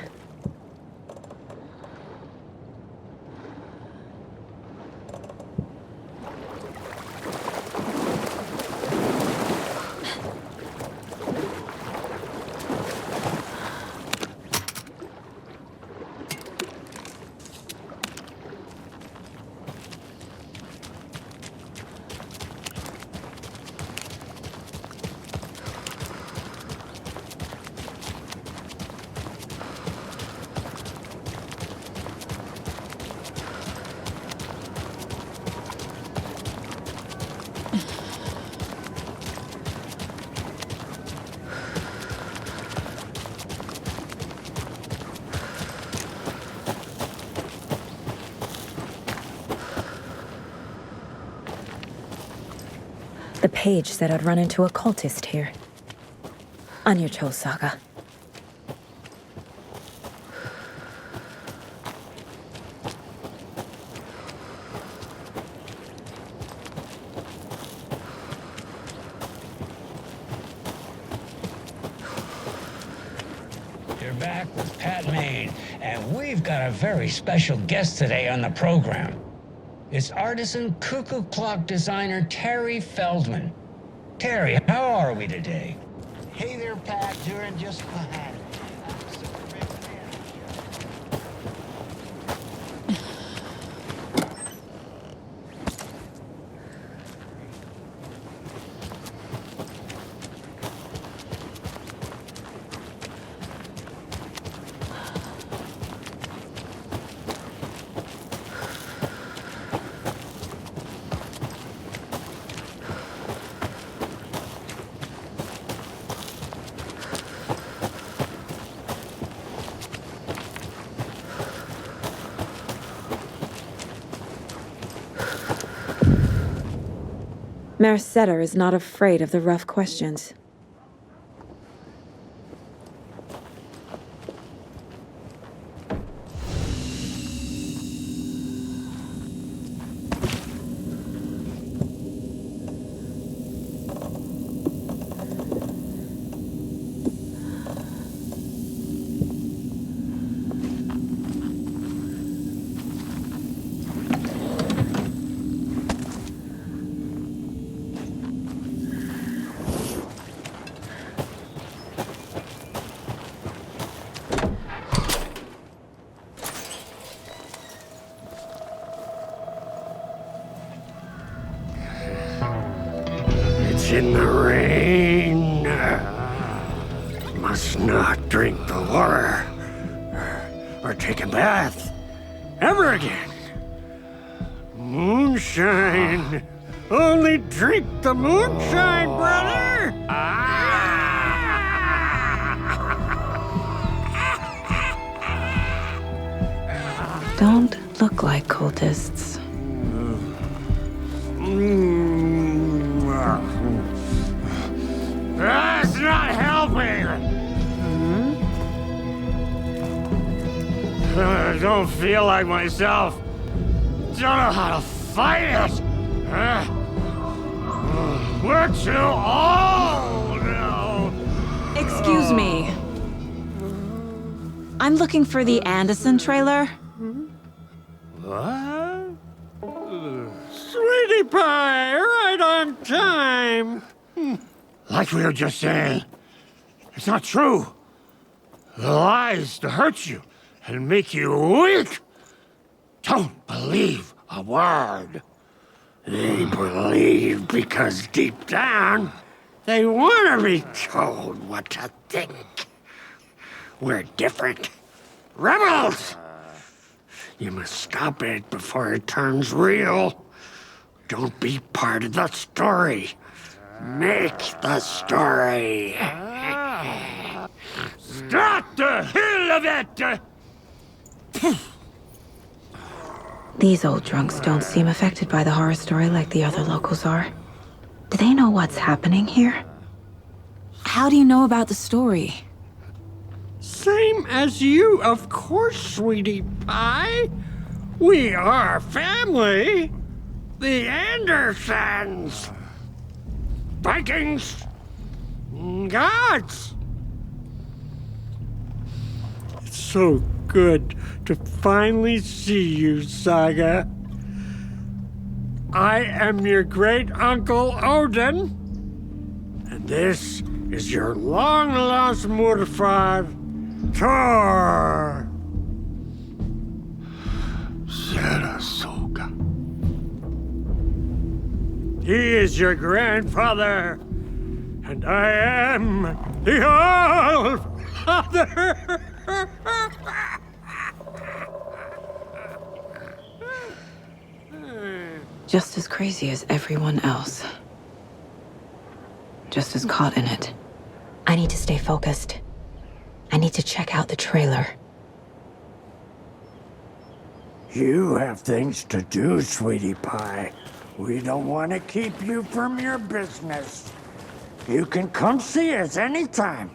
Speaker 17: The page said I'd run into a cultist here. Anya Cho Saga.
Speaker 9: You're back with Pat Maine, and we've got a very special guest today on the program. It's artisan cuckoo clock designer Terry Feldman. Terry, how are we today?
Speaker 19: Hey there, Pat. Doing just fine.
Speaker 17: Mayor Setter is not afraid of the rough questions.
Speaker 18: It's in the rain. Must not drink the water or take a bath ever again. Moonshine. Only drink the moonshine, brother.
Speaker 17: Don't look like cultists.
Speaker 18: That's not helping. I don't feel like myself. Don't know how to fight it. We're too old now.
Speaker 20: Excuse me. I'm looking for the Anderson trailer.
Speaker 18: What? Sweetie pie, right on time. Like we were just saying, it's not true. The lies to hurt you and make you weak. Don't believe a word. They believe because deep down, they want to be told what to think. We're different. Rebels! You must stop it before it turns real. Don't be part of the story. Make the story. Start the hell of it!
Speaker 17: These old drunks don't seem affected by the horror story like the other locals are. Do they know what's happening here?
Speaker 20: How do you know about the story?
Speaker 18: Same as you, of course, sweetie pie. We are family. The Andersons. Vikings. Gods. It's so good to finally see you, Saga. I am your great-uncle Odin. And this is your long-lost Murfar, Thor. Sarasota. He is your grandfather, and I am the All-Father.
Speaker 17: Just as crazy as everyone else. Just as caught in it. I need to stay focused. I need to check out the trailer.
Speaker 18: You have things to do, sweetie pie. We don't want to keep you from your business. You can come see us anytime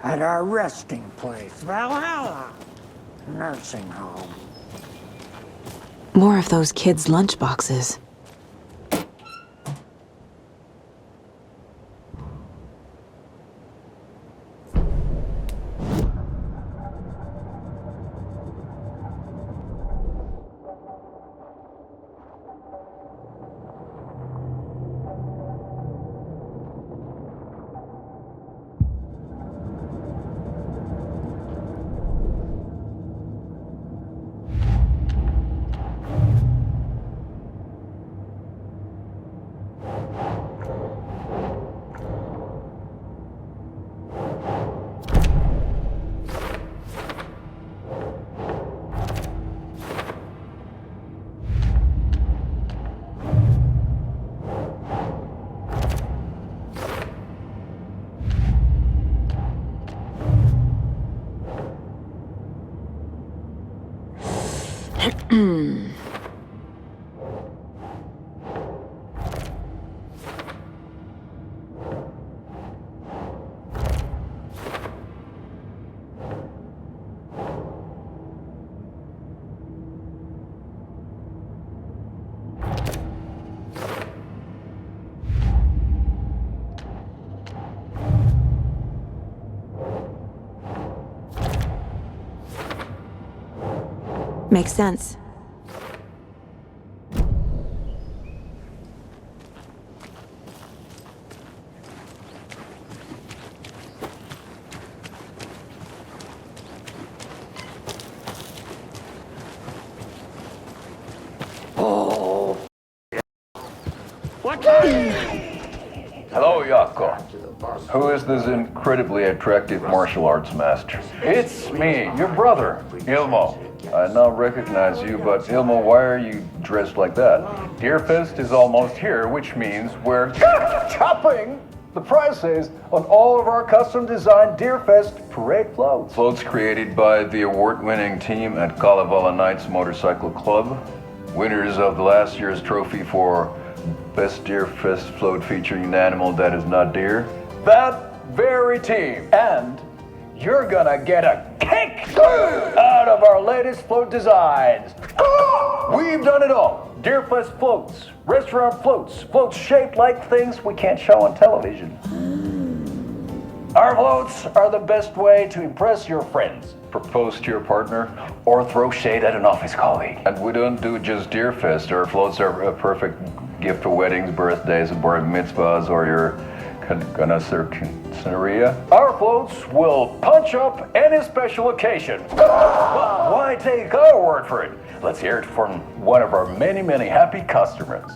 Speaker 18: at our resting place, Valhalla Nursing Home.
Speaker 20: More of those kids' lunchboxes.
Speaker 1: Makes sense.
Speaker 8: Oh. Hello, Yako. Who is this incredibly attractive martial arts master? It's me, your brother, Ilmo. I now recognize you, but Ilmo, why are you dressed like that? Deerfest is almost here, which means we're chopping the prices on all of our custom-designed Deerfest parade floats. Floats created by the award-winning team at Kalevala Knights Motorcycle Club, winners of the last year's trophy for Best Deerfest float featuring an animal that is not deer. That very team. And you're gonna get a kick out of our latest float designs. We've done it all. Deerfest floats, restaurant floats, floats shaped like things we can't show on television. Our floats are the best way to impress your friends, propose to your partner, or throw shade at an office colleague. And we don't do just Deerfest. Our floats are a perfect gift for weddings, birthdays, bar mitzvahs, or your Scenaria. Our floats will punch up any special occasion. Why take our word for it? Let's hear it from one of our many, many happy customers.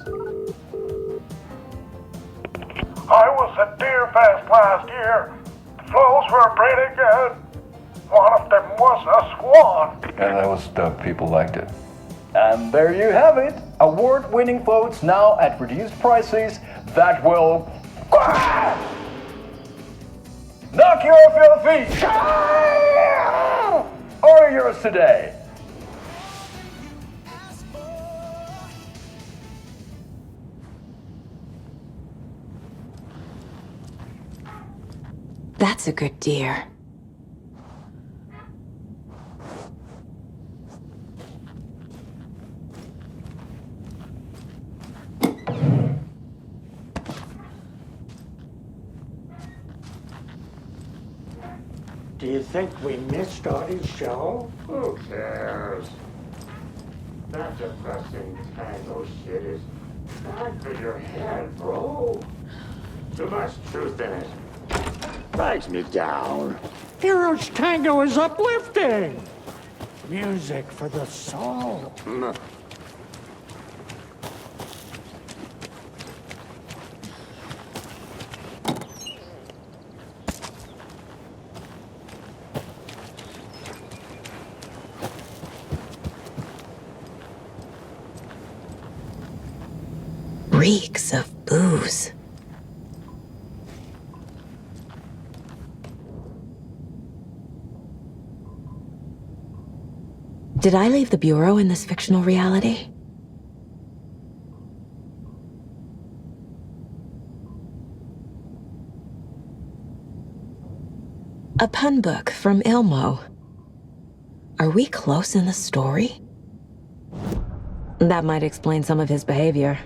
Speaker 18: I was at Deerfest last year. Floats were pretty good. One of them was a swan.
Speaker 8: And that was the people liked it. And there you have it. Award-winning floats now at reduced prices that will knock you off your feet. Order yours today.
Speaker 1: That's a good deer.
Speaker 18: Do you think we missed Audie's show? Who cares? That depressing tango shit is bad for your head, bro. Too much truth in it. Drags me down. Hero's Tango is uplifting. Music for the soul.
Speaker 1: Reeks of booze. Did I leave the Bureau in this fictional reality? A pun book from Ilmo. Are we close in the story? That might explain some of his behavior.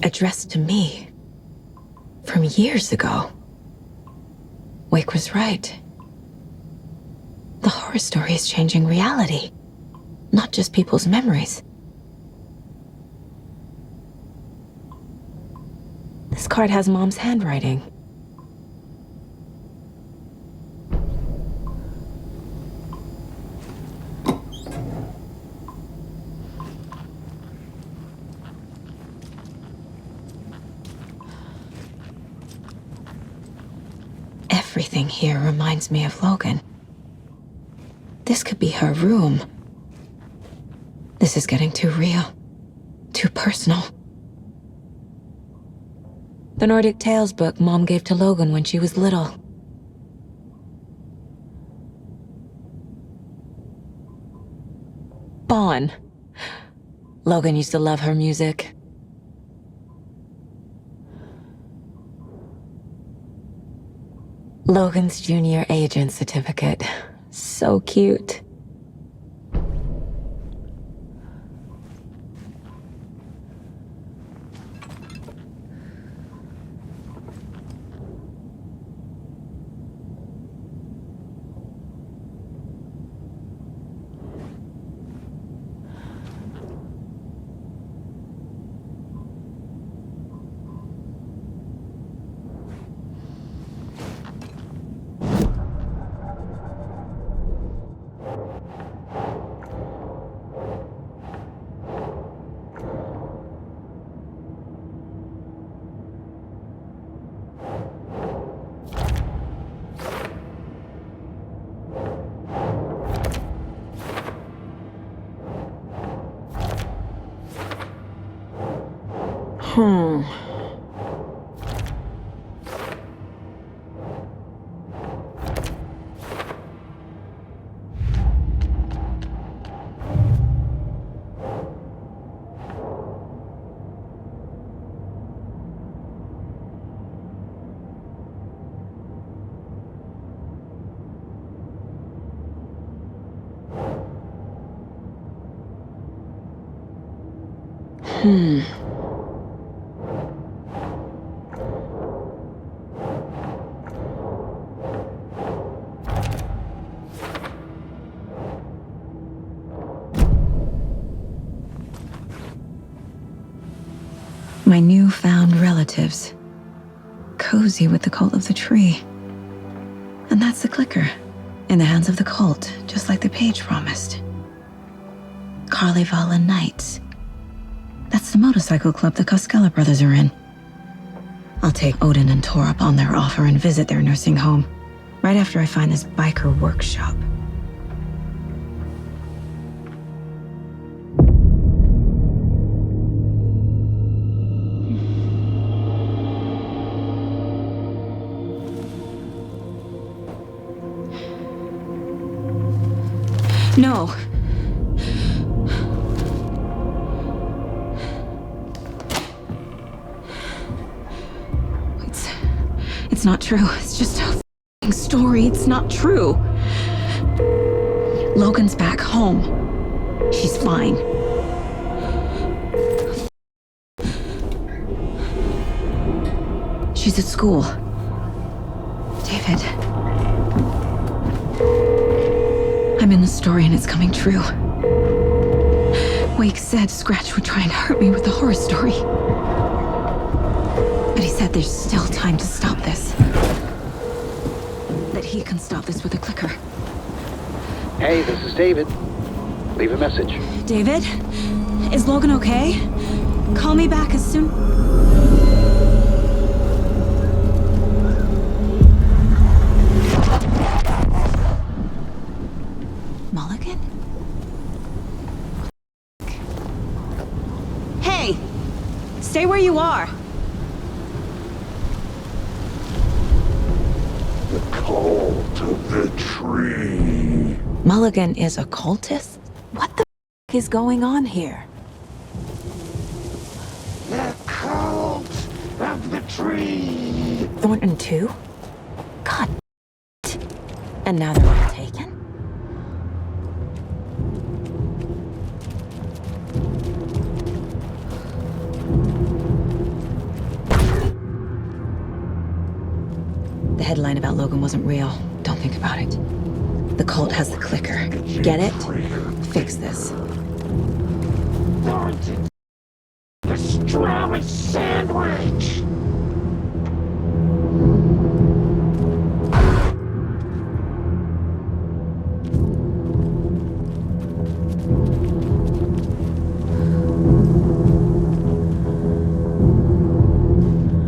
Speaker 1: Addressed to me. From years ago. Wake was right. The horror story is changing reality, not just people's memories. This card has Mom's handwriting.
Speaker 17: Everything here reminds me of Logan. This could be her room. This is getting too real. Too personal. The Nordic Tales book Mom gave to Logan when she was little. Bon. Logan used to love her music. Logan's junior agent certificate. So cute. My newfound relatives. Cozy with the cult of the tree. And that's the clicker. In the hands of the cult, just like the page promised. Carlyvala Knights. That's the motorcycle club the Koskela brothers are in. I'll take Odin and Tor up on their offer and visit their nursing home. Right after I find this biker workshop. No. It's not true. It's just a f***ing story. It's not true. Logan's back home. She's fine. She's at school. David. I'm in the story and it's coming true. Wake said Scratch would try and hurt me with the horror story. But he said there's still time to stop this. That he can stop this with a clicker.
Speaker 21: Hey, this is David. Leave a message.
Speaker 17: David? Is Logan okay? Call me back as soon... Mulligan? Hey! Stay where you are!
Speaker 18: The cult of the tree.
Speaker 1: Mulligan is a cultist? What the f*** is going on here?
Speaker 18: The cult of the tree.
Speaker 1: Thornton too? God. And now they're all taken? The headline about Logan wasn't real. Don't think about it. The cult has the clicker. Get it? Fix this.
Speaker 18: The strawberry sandwich.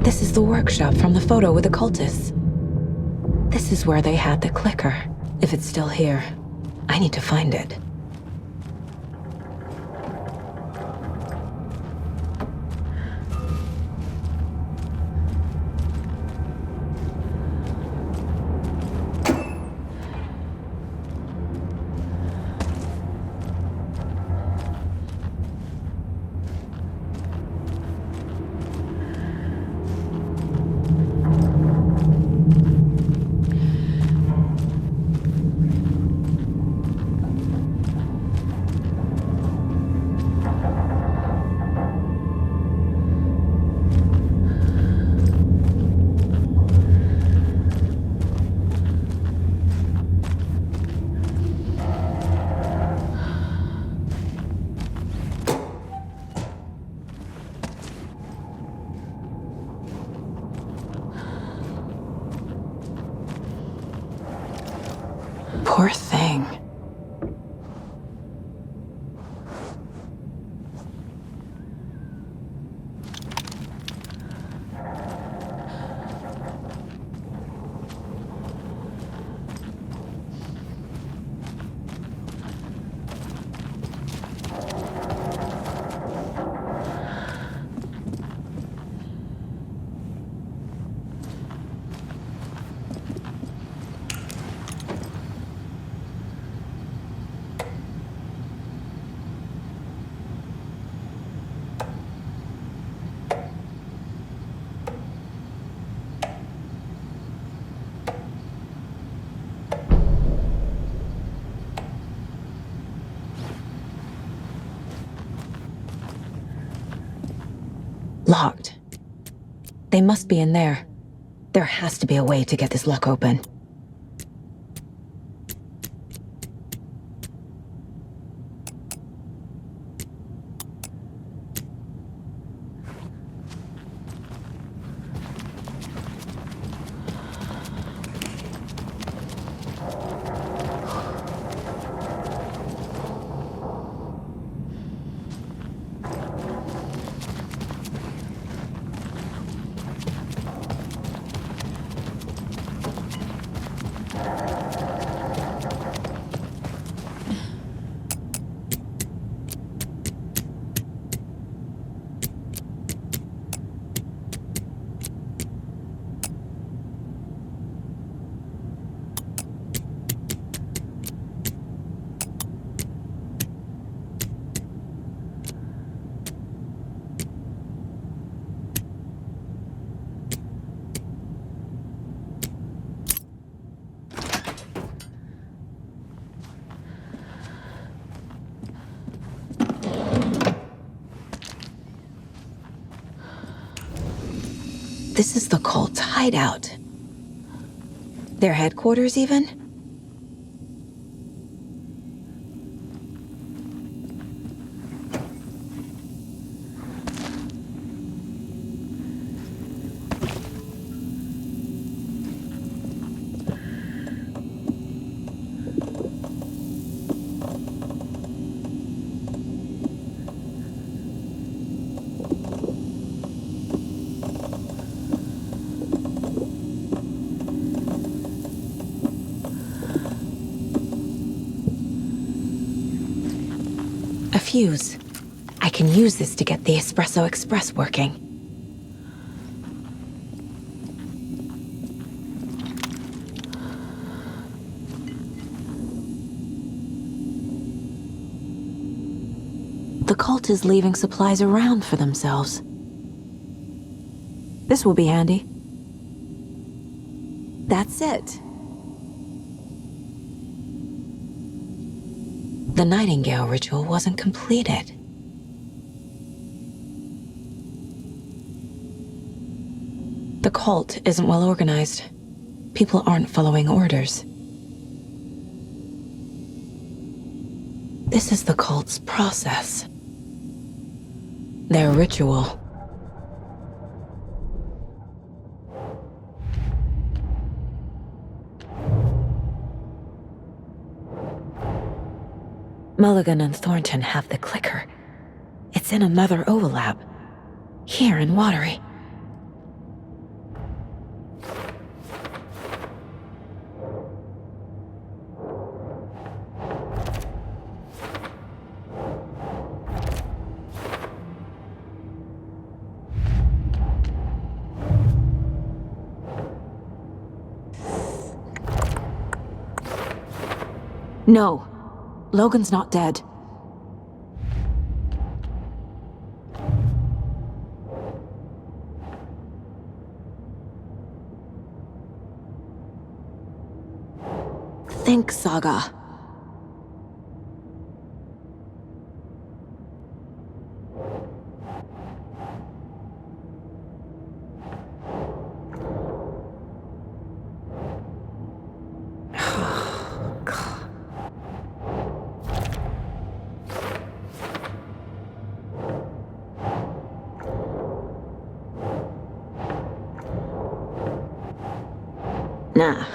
Speaker 1: This is the workshop from the photo with the cultists. This is where they had the clicker. If it's still here, I need to find it. Poor thing. Locked. They must be in there. There has to be a way to get this lock open. This is the cult's hideout. Their headquarters, even? Fuse. I can use this to get the Espresso Express working. The cult is leaving supplies around for themselves. This will be handy. That's it. The Nightingale ritual wasn't completed. The cult isn't well organized. People aren't following orders. This is the cult's process. Their ritual. Mulligan and Thornton have the clicker. It's in another overlap. Here in Watery.
Speaker 20: No. Logan's not dead. Think, Saga.
Speaker 1: Nah.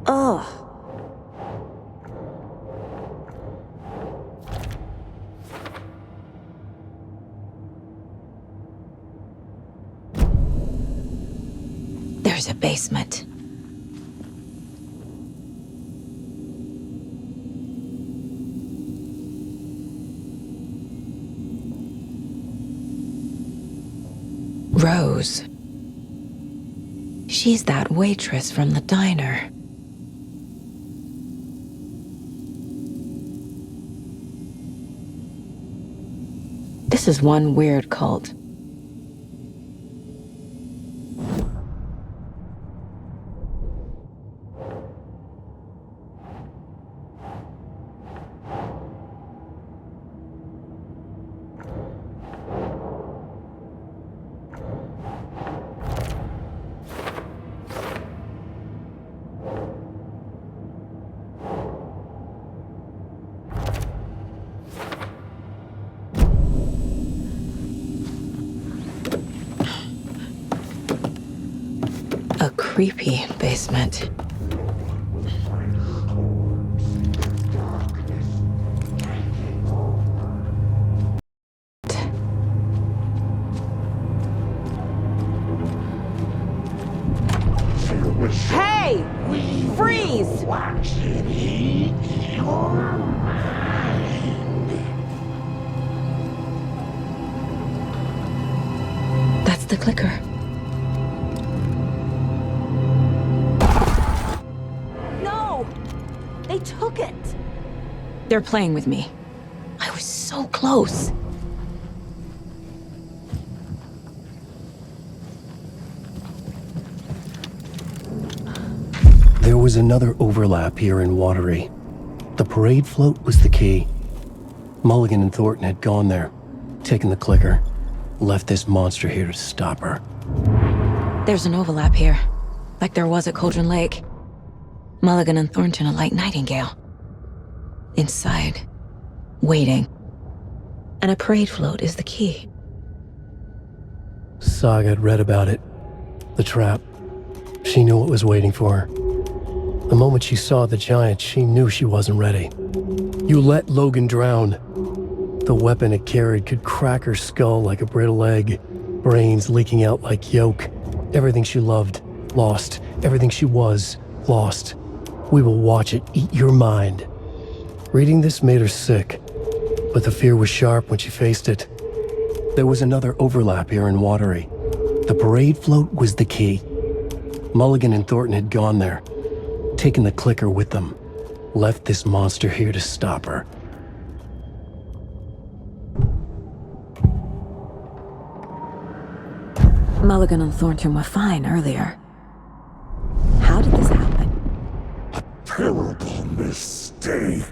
Speaker 1: Ugh. There's a basement. Rose. She's that waitress from the diner. This is one weird cult. A creepy basement.
Speaker 20: Hey! Freeze!
Speaker 1: That's the clicker.
Speaker 20: No! They took it!
Speaker 1: They're playing with me. I was so close.
Speaker 2: There was another overlap here in Watery. The parade float was the key. Mulligan and Thornton had gone there, taken the clicker, left this monster here to stop her.
Speaker 1: There's an overlap here, like there was at Cauldron Lake. Mulligan and Thornton are like Nightingale. Inside, waiting. And a parade float is the key.
Speaker 2: Saga had read about it. The trap. She knew what was waiting for her. The moment she saw the giant, she knew she wasn't ready. You let Logan drown. The weapon it carried could crack her skull like a brittle egg, brains leaking out like yolk. Everything she loved, lost. Everything she was, lost. We will watch it eat your mind. Reading this made her sick, but the fear was sharp when she faced it. There was another overlap here in Watery. The parade float was the key. Mulligan and Thornton had gone there, taken the clicker with them, left this monster here to stop her.
Speaker 1: Mulligan and Thornton were fine earlier. How did this happen?
Speaker 13: Terrible mistake.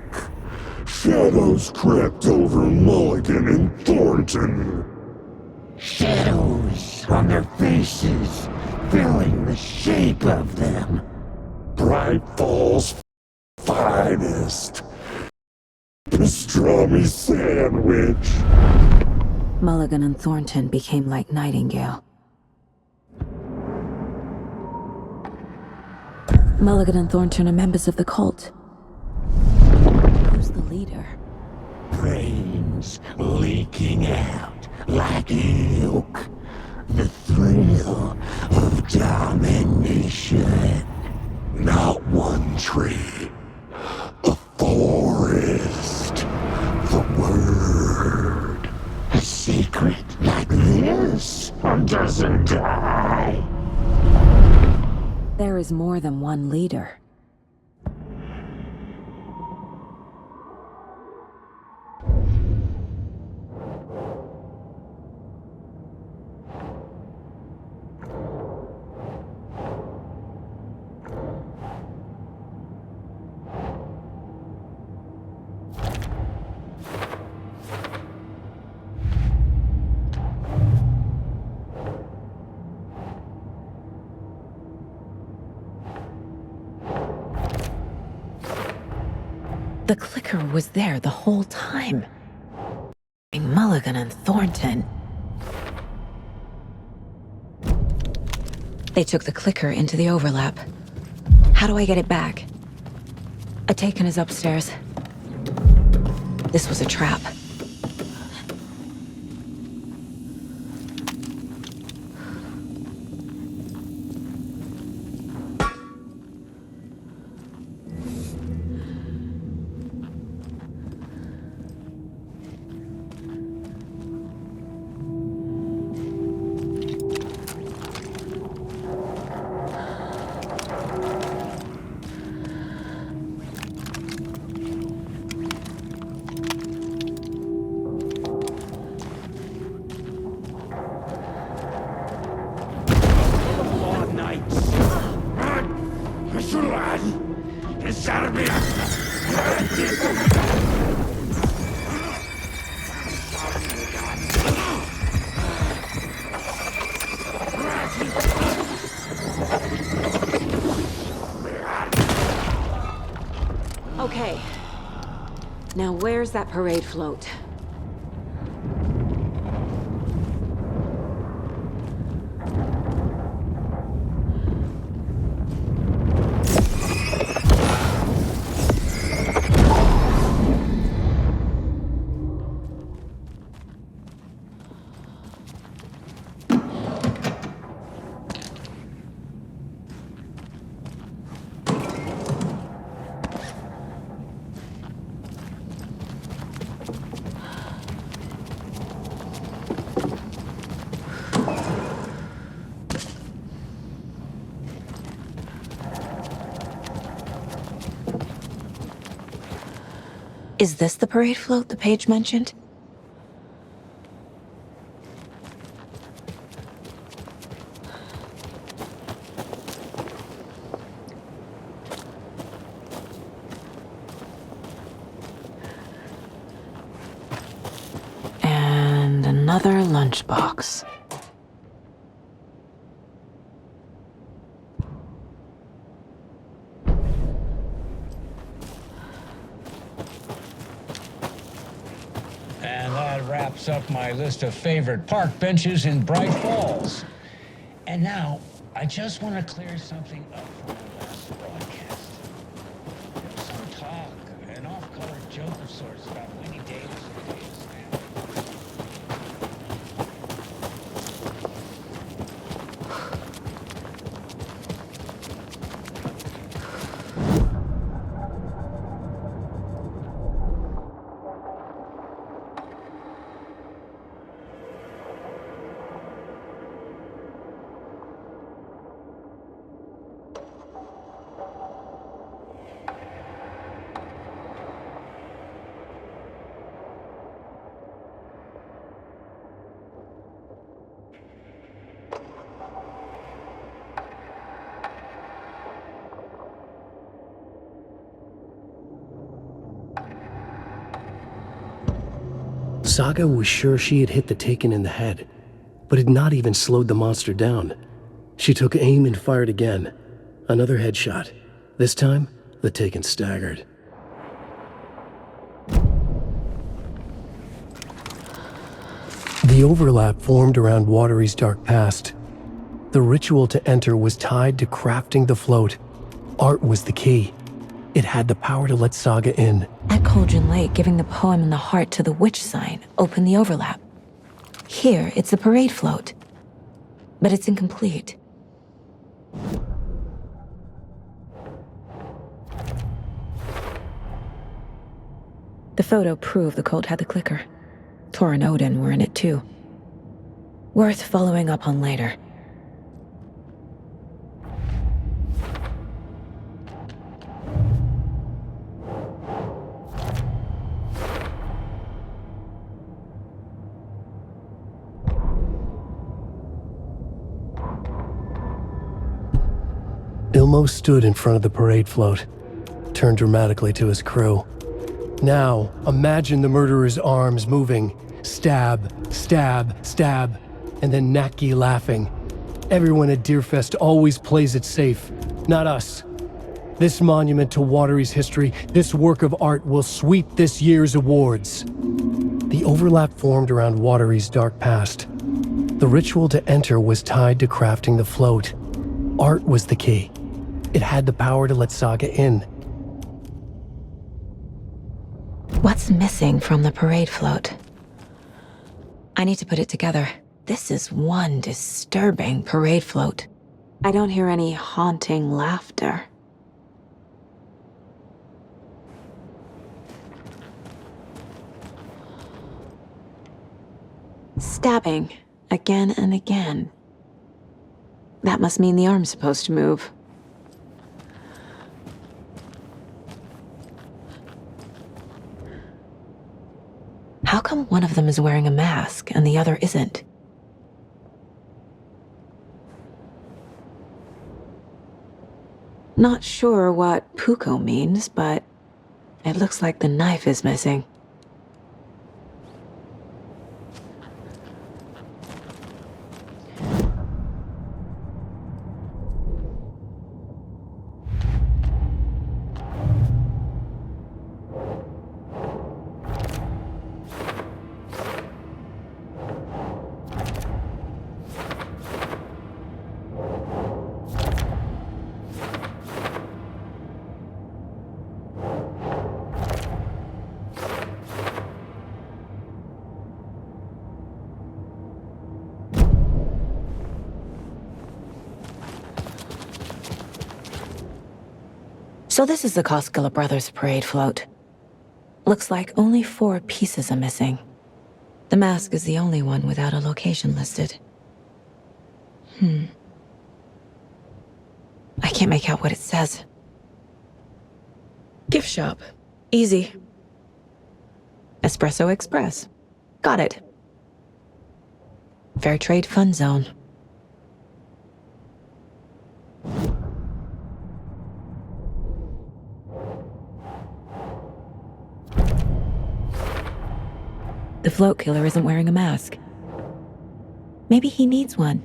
Speaker 13: Shadows crept over Mulligan and Thornton.
Speaker 19: Shadows on their faces, filling the shape of them.
Speaker 13: Bright Falls finest. Pastrami sandwich.
Speaker 1: Mulligan and Thornton became like Nightingale. Mulligan and Thornton are members of the cult. Who's the leader?
Speaker 19: Brains leaking out like milk. The thrill of domination. Not one tree. A forest. The word. A secret like this doesn't die.
Speaker 1: There is more than one leader. The clicker was there the whole time. Mulligan and Thornton. They took the clicker into the overlap. How do I get it back? Atakan is upstairs. This was a trap. Okay. Now where's that parade float? Is this the parade float the page mentioned? And another lunchbox.
Speaker 9: And that wraps up my list of favorite park benches in Bright Falls. And now, I just want to clear something up from the last broadcast. There was some talk, an off-color joke of sorts about Winnie Davis and Davis family.
Speaker 2: Saga was sure she had hit the Taken in the head, but had not even slowed the monster down. She took aim and fired again. Another headshot. This time, the Taken staggered. The overlap formed around Watery's dark past. The ritual to enter was tied to crafting the float, Art was the key. It had the power to let Saga in.
Speaker 1: At Cauldron Lake, giving the poem and the heart to the witch sign opened the overlap. Here, it's the parade float. But it's incomplete. The photo proved the cult had the clicker. Tor and Odin were in it too. Worth following up on later.
Speaker 2: Ilmo stood in front of the parade float, turned dramatically to his crew. Now, imagine the murderer's arms moving. Stab, stab, stab, and then Natki laughing. Everyone at Deerfest always plays it safe, not us. This monument to Watery's history, this work of art will sweep this year's awards. The overlap formed around Watery's dark past. The ritual to enter was tied to crafting the float. Art was the key. It had the power to let Saga in.
Speaker 1: What's missing from the parade float? I need to put it together. This is one disturbing parade float. I don't hear any haunting laughter. Stabbing, again and again. That must mean the arm's supposed to move. How come one of them is wearing a mask and the other isn't? Not sure what Puko means, but it looks like the knife is missing. So this is the Koskela Brothers parade float. Looks like only 4 pieces are missing. The mask is the only one without a location listed. I can't make out what it says. Gift shop. Easy. Espresso Express. Got it. Fair Trade Fun Zone. The float killer isn't wearing a mask. Maybe he needs one.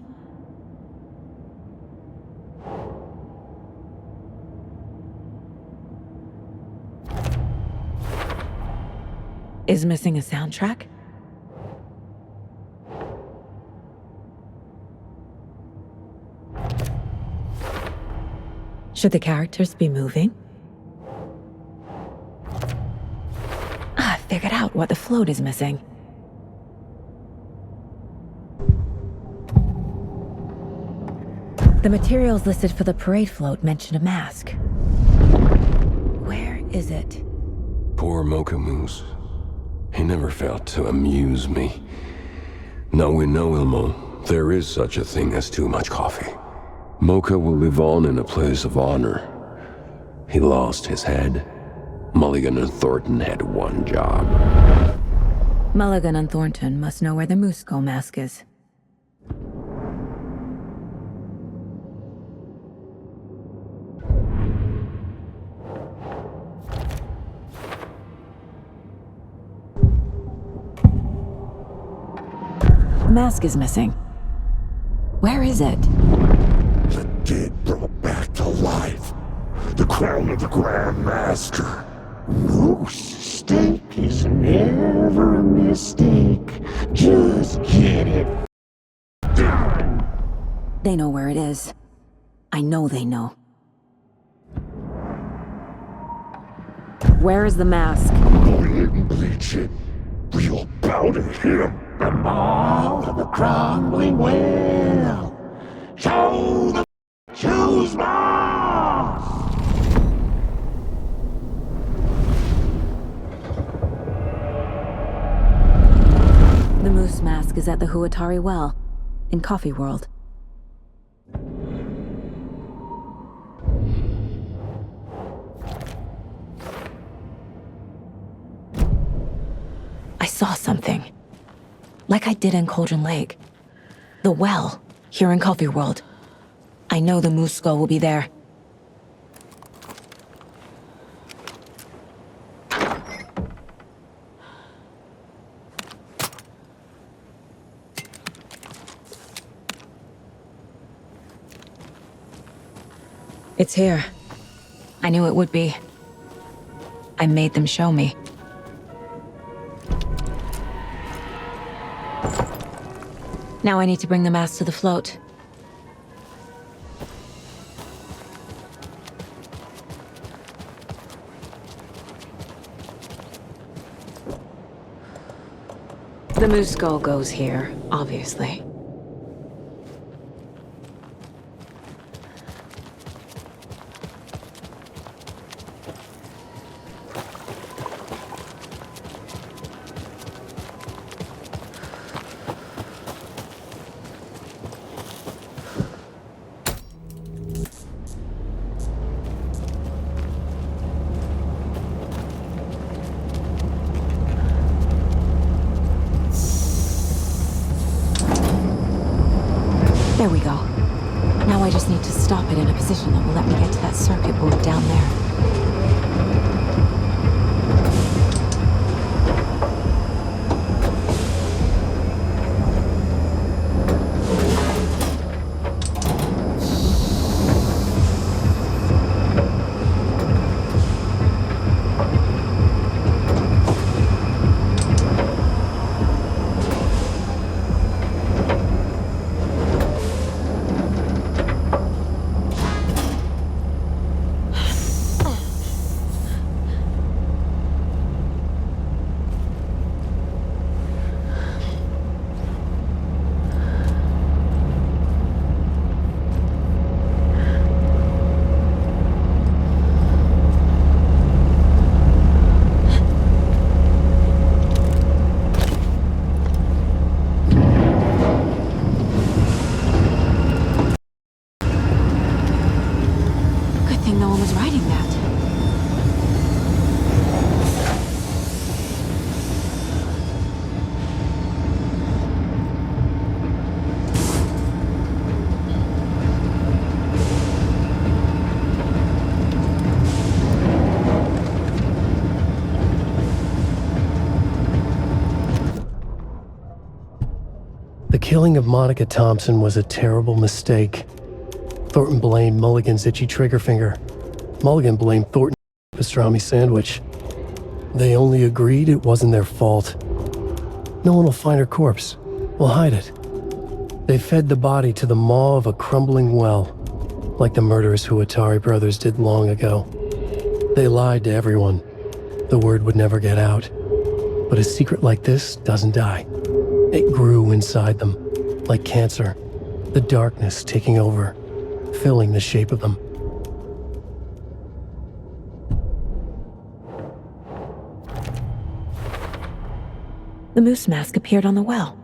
Speaker 1: Is missing a soundtrack? Should the characters be moving? I figured out what the float is missing. The materials listed for the parade float mention a mask. Where is it?
Speaker 16: Poor Mocha Moose. He never failed to amuse me. Now we know, Ilmo, there is such a thing as too much coffee. Mocha will live on in a place of honor. He lost his head. Mulligan and Thornton had one job.
Speaker 1: Mulligan and Thornton must know where the Moose Skull mask is. The mask is missing. Where is it?
Speaker 19: The dead brought back to life. The crown of the Grand Master. Moose steak is never a mistake. Just get it done.
Speaker 1: They know where it is. I know they know. Where is the mask?
Speaker 19: Oil it and bleach it. We'll bow to him. The maw of the crumbling well. Show the choose Moss!
Speaker 1: The moose mask is at the Huatari Well, in Coffee World. I saw something. Like I did in Cauldron Lake. The well, here in Coffee World. I know the moose skull will be there. It's here. I knew it would be. I made them show me. Now I need to bring the mask to the float. The moose skull goes here, obviously. There we go. Now I just need to stop it in a position that will let me get to that circuit board down there.
Speaker 2: The killing of Monica Thompson was a terrible mistake. Thornton blamed Mulligan's itchy trigger finger. Mulligan blamed Thornton's pastrami sandwich. They only agreed it wasn't their fault. No one will find her corpse. We'll hide it. They fed the body to the maw of a crumbling well, like the murderous Huatari brothers did long ago. They lied to everyone. The word would never get out. But a secret like this doesn't die. It grew inside them, like cancer, the darkness taking over, filling the shape of them.
Speaker 1: The moose mask appeared on the well.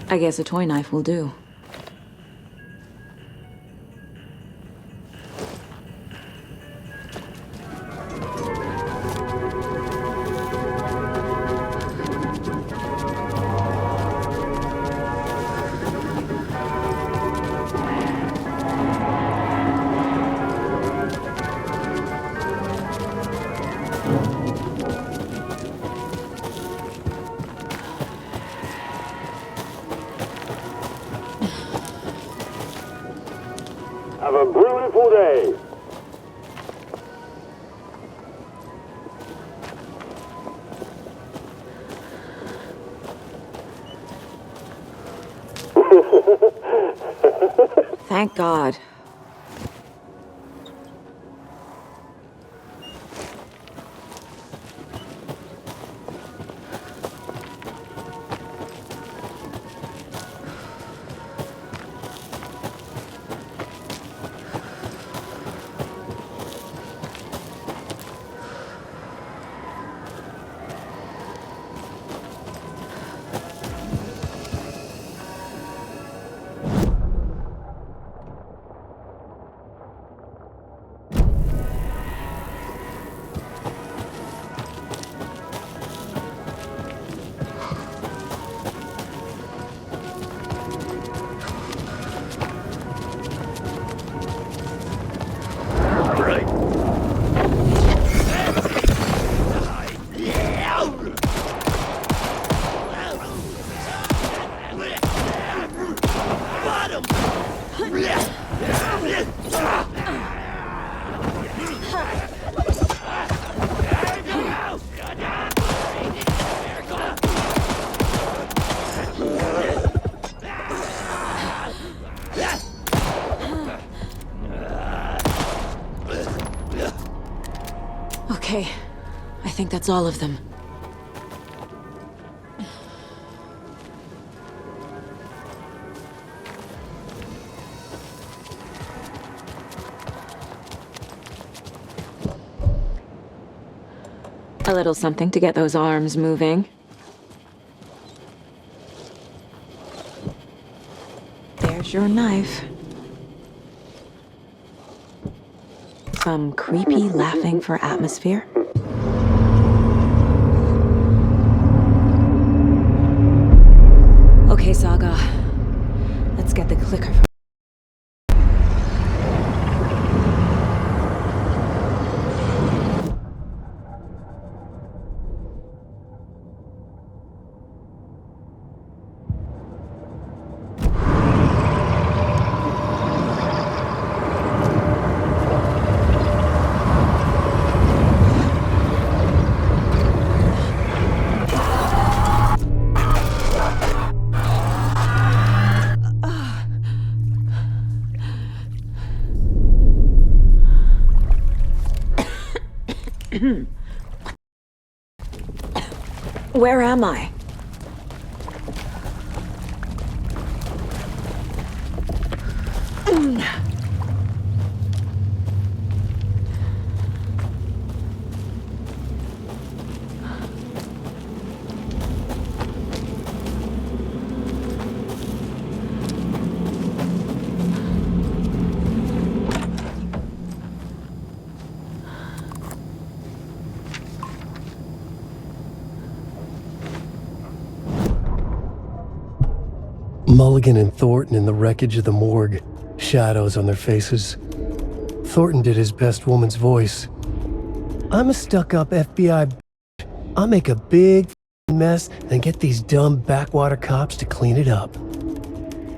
Speaker 17: I guess a toy knife will do.
Speaker 13: Have a beautiful day.
Speaker 17: Thank God. Okay, I think that's all of them. A little something to get those arms moving. There's your knife. Some creepy laughing for atmosphere. Okay, Saga. Let's get the clicker. Where am I?
Speaker 2: Mulligan and Thornton in the wreckage of the morgue, shadows on their faces. Thornton did his best woman's voice. I'm a stuck-up FBI bitch. I'll make a big mess, then get these dumb backwater cops to clean it up.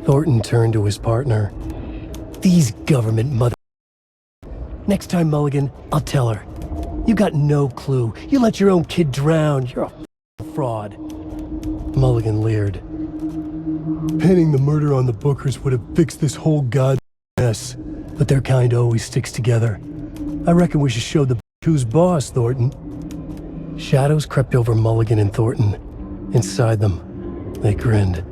Speaker 2: Thornton turned to his partner. These government mother... Next time, Mulligan, I'll tell her. You got no clue. You let your own kid drown. You're a fraud. Mulligan leered. Pinning the murder on the Bookers would have fixed this whole goddamn mess. But their kind always sticks together. I reckon we should show the who's boss, Thornton. Shadows crept over Mulligan and Thornton. Inside them, they grinned.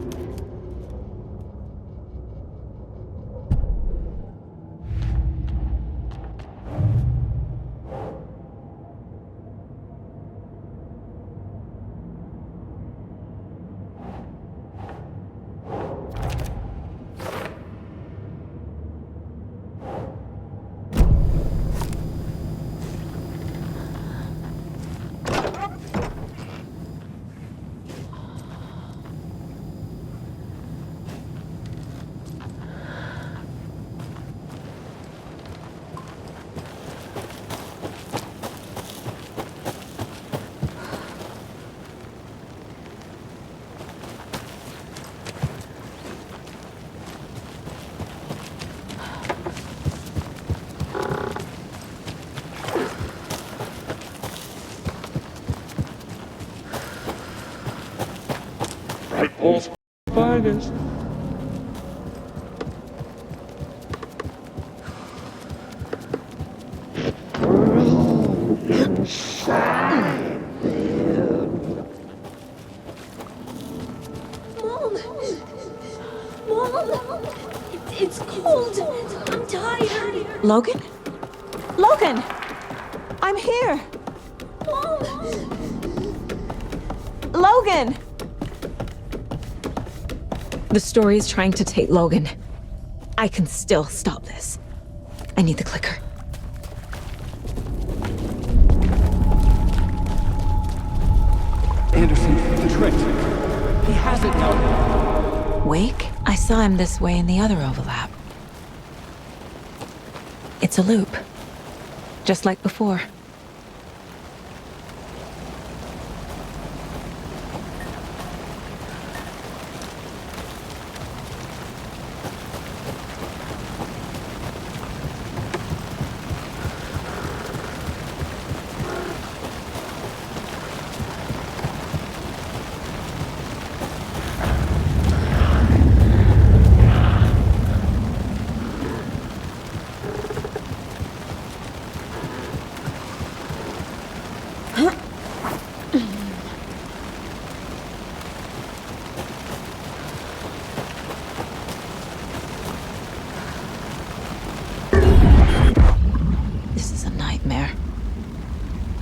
Speaker 14: Nightfall's finest.
Speaker 20: Mom! It's cold. I'm tired.
Speaker 17: Logan? Logan! I'm here!
Speaker 20: Mom!
Speaker 17: Logan! The story is trying to take Logan. I can still stop this. I need the clicker.
Speaker 6: Anderson, the trick. He has it now.
Speaker 1: Wake? I saw him this way in the other overlap. It's a loop. Just like before.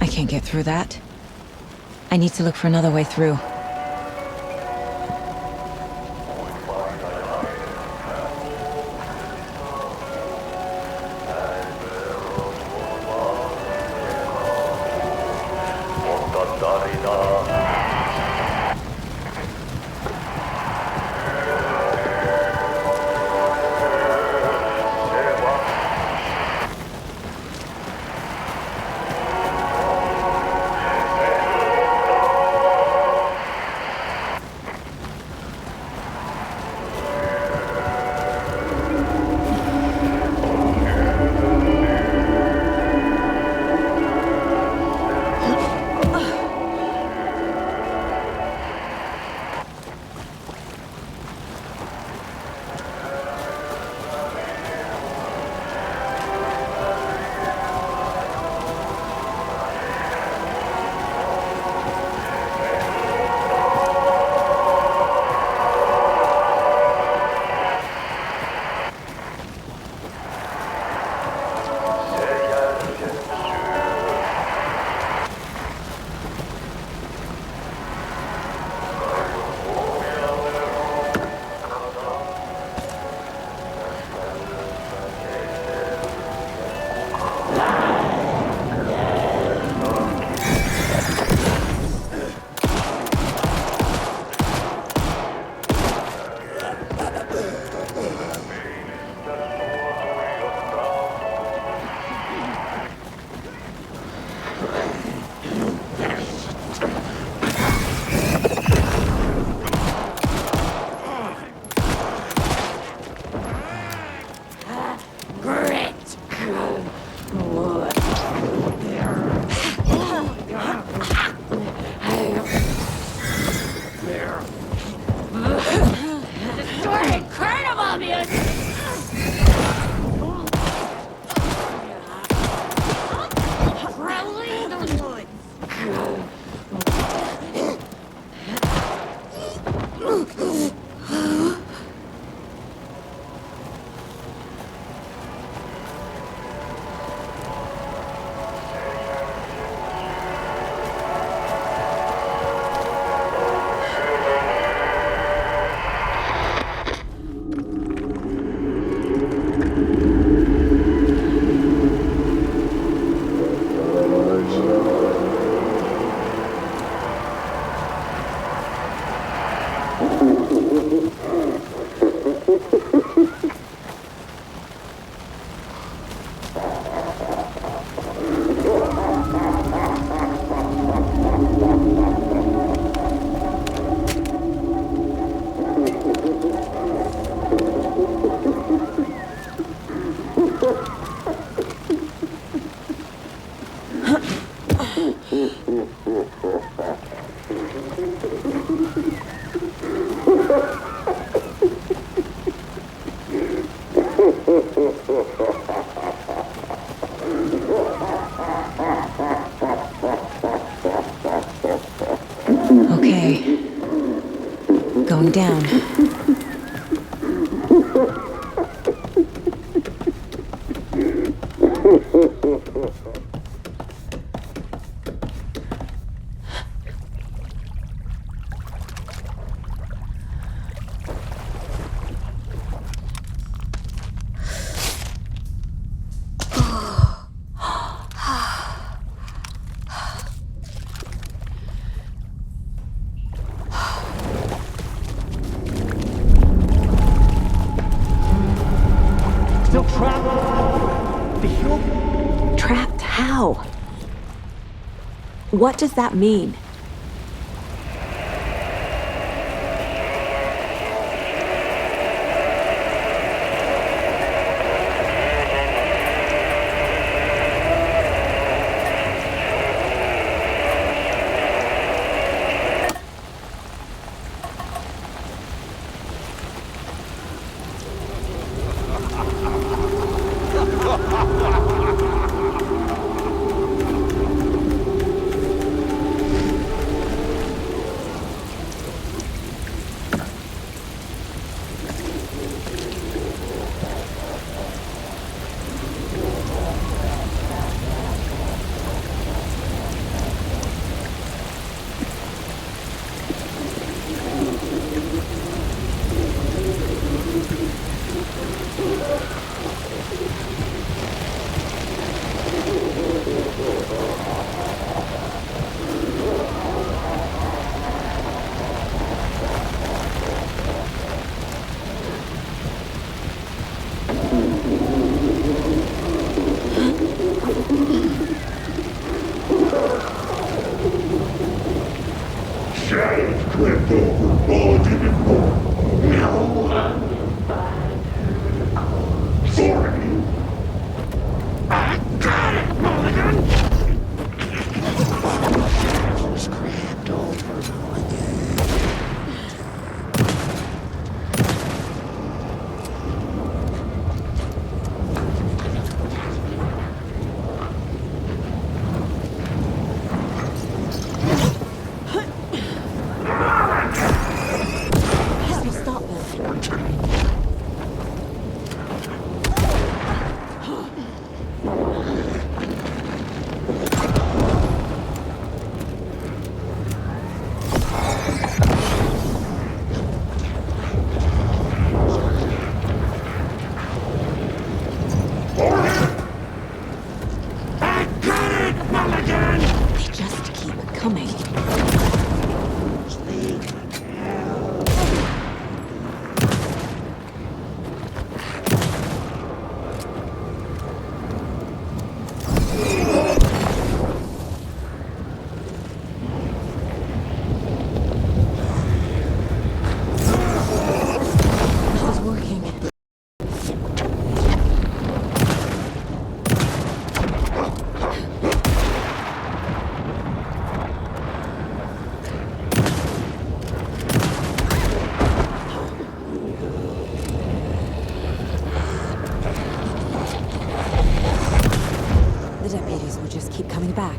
Speaker 1: I can't get through that. I need to look for another way through. going down.
Speaker 6: Still trapped? The hill?
Speaker 1: Trapped how? What does that mean?
Speaker 19: Giant clipped over bulletin and more. No. Sorry. I got it, Mulligan! Scrapped over Mulligan.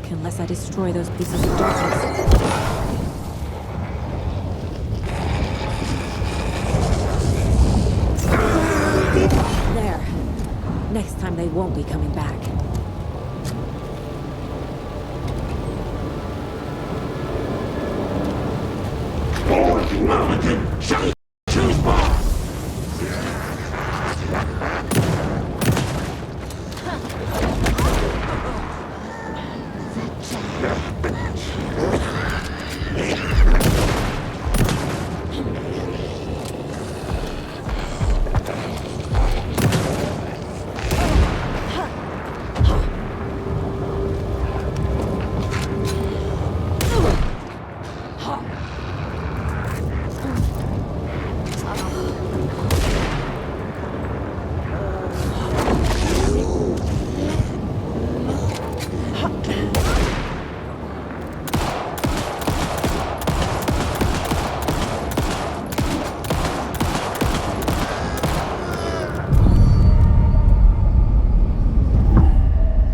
Speaker 1: Unless I destroy those pieces of darkness. There. Next time they won't be coming back.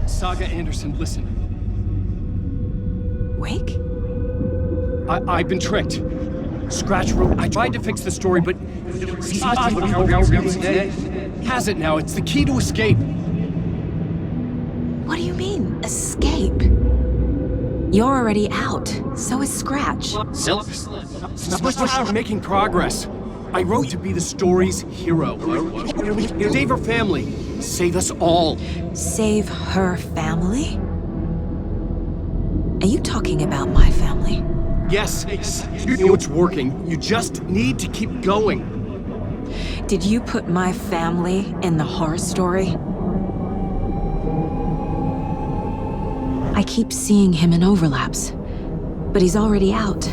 Speaker 6: Saga Anderson, listen.
Speaker 1: Wake?
Speaker 6: I've been tricked. Scratch wrote, I tried to fix the story, but has it now. It's the key to escape.
Speaker 17: What do you mean, escape? You're already out. So is Scratch.
Speaker 6: We're making progress. I wrote to be the story's hero. Save her family. Save us all.
Speaker 17: Save her family? Are you talking about my family?
Speaker 6: Yes, you know it's working. You just need to keep going.
Speaker 17: Did you put my family in the horror story? I keep seeing him in overlaps, but he's already out.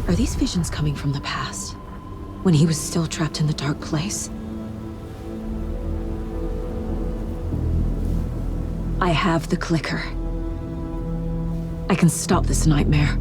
Speaker 17: Are these visions coming from the past, when he was still trapped in the dark place? I have the clicker. I can stop this nightmare.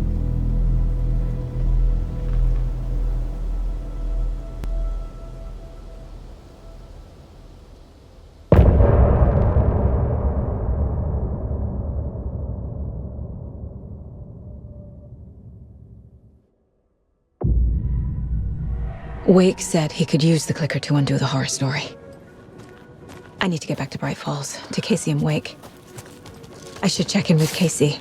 Speaker 17: Wake said he could use the clicker to undo the horror story. I need to get back to Bright Falls, to Casey and Wake. I should check in with Casey.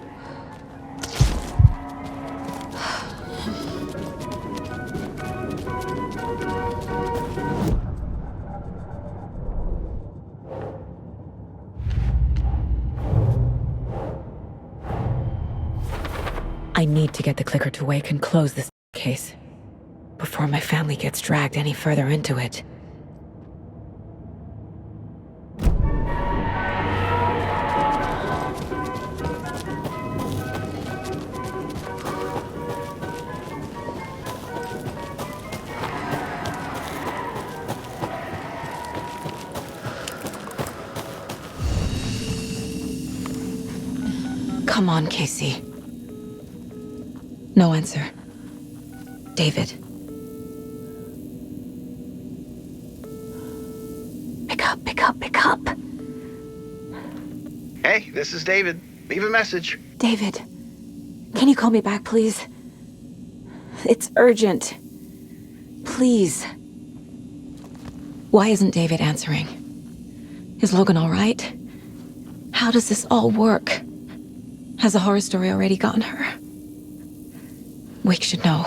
Speaker 17: I need to get the clicker to Wake and close this case before my family gets dragged any further into it. Come on, Casey. No answer. David. Pick up.
Speaker 21: Hey, this is David. Leave a message.
Speaker 17: David, can you call me back, please? It's urgent. Please. Why isn't David answering? Is Logan all right? How does this all work? Has the horror story already gotten her? Wake should know.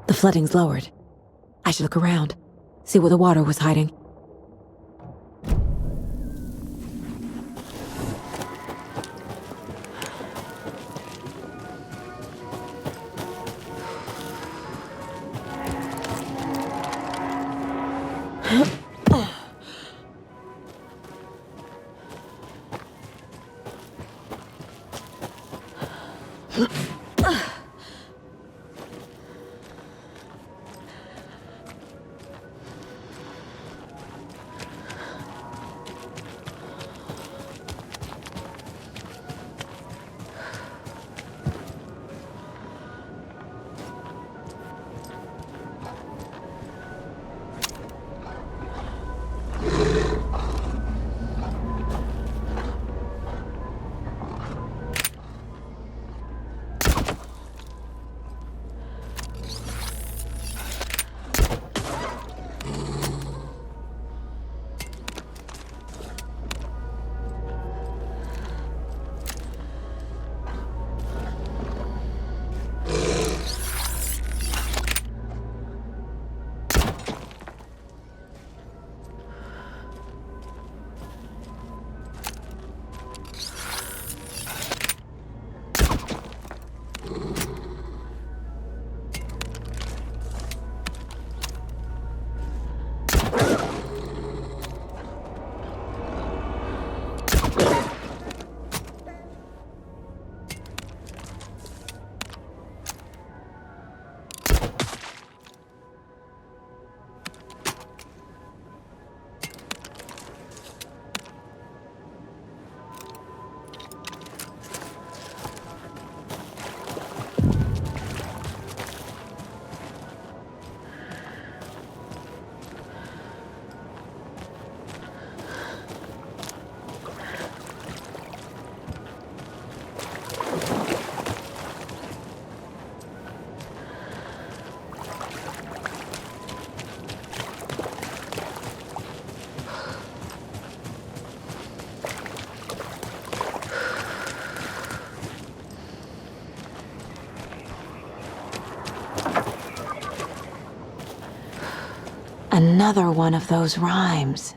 Speaker 17: The flooding's lowered. I should look around, see where the water was hiding.
Speaker 1: Another one of those rhymes.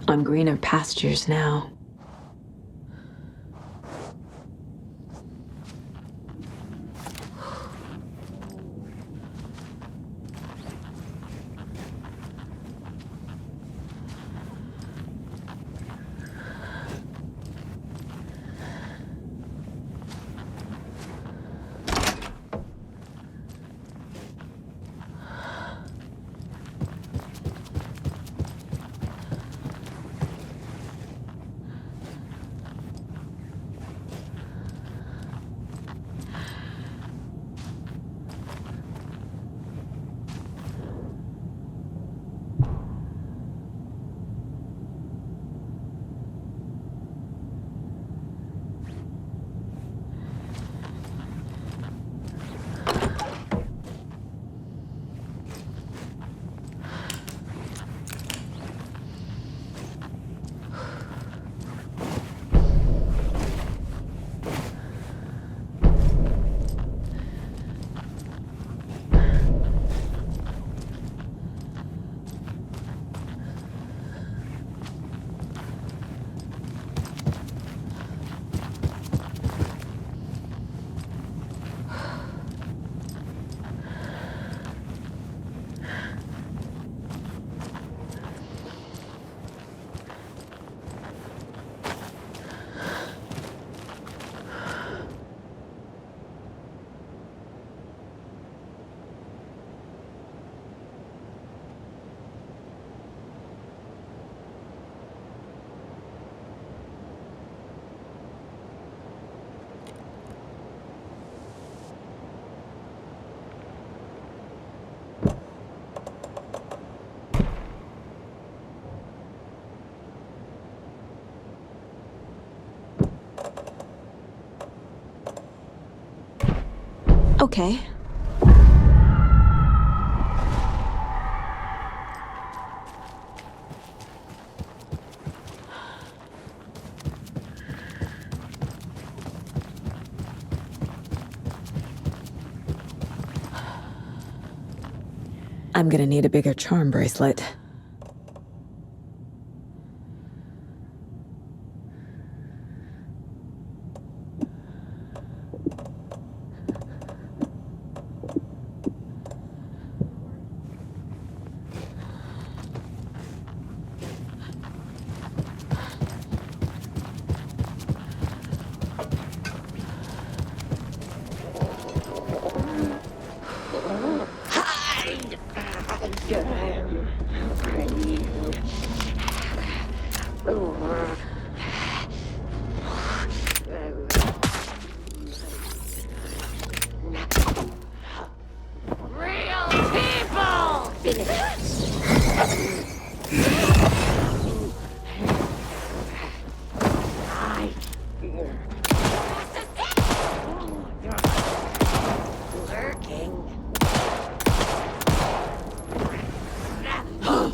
Speaker 1: On greener pastures now.
Speaker 17: Okay.
Speaker 1: I'm gonna need a bigger charm bracelet.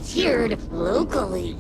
Speaker 20: Tiered locally.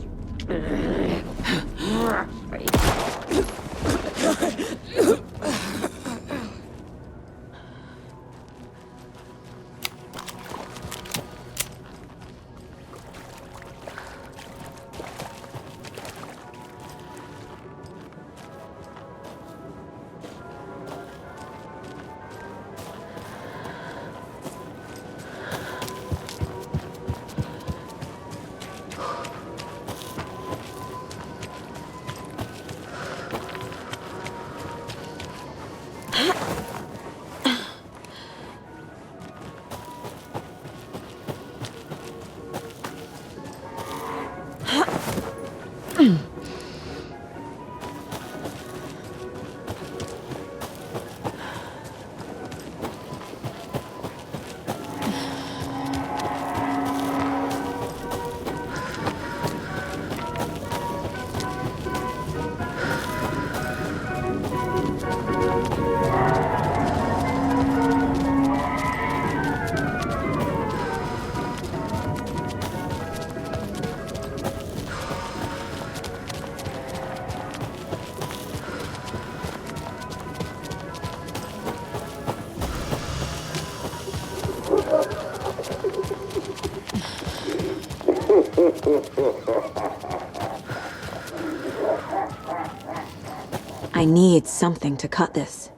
Speaker 17: I need something to cut this.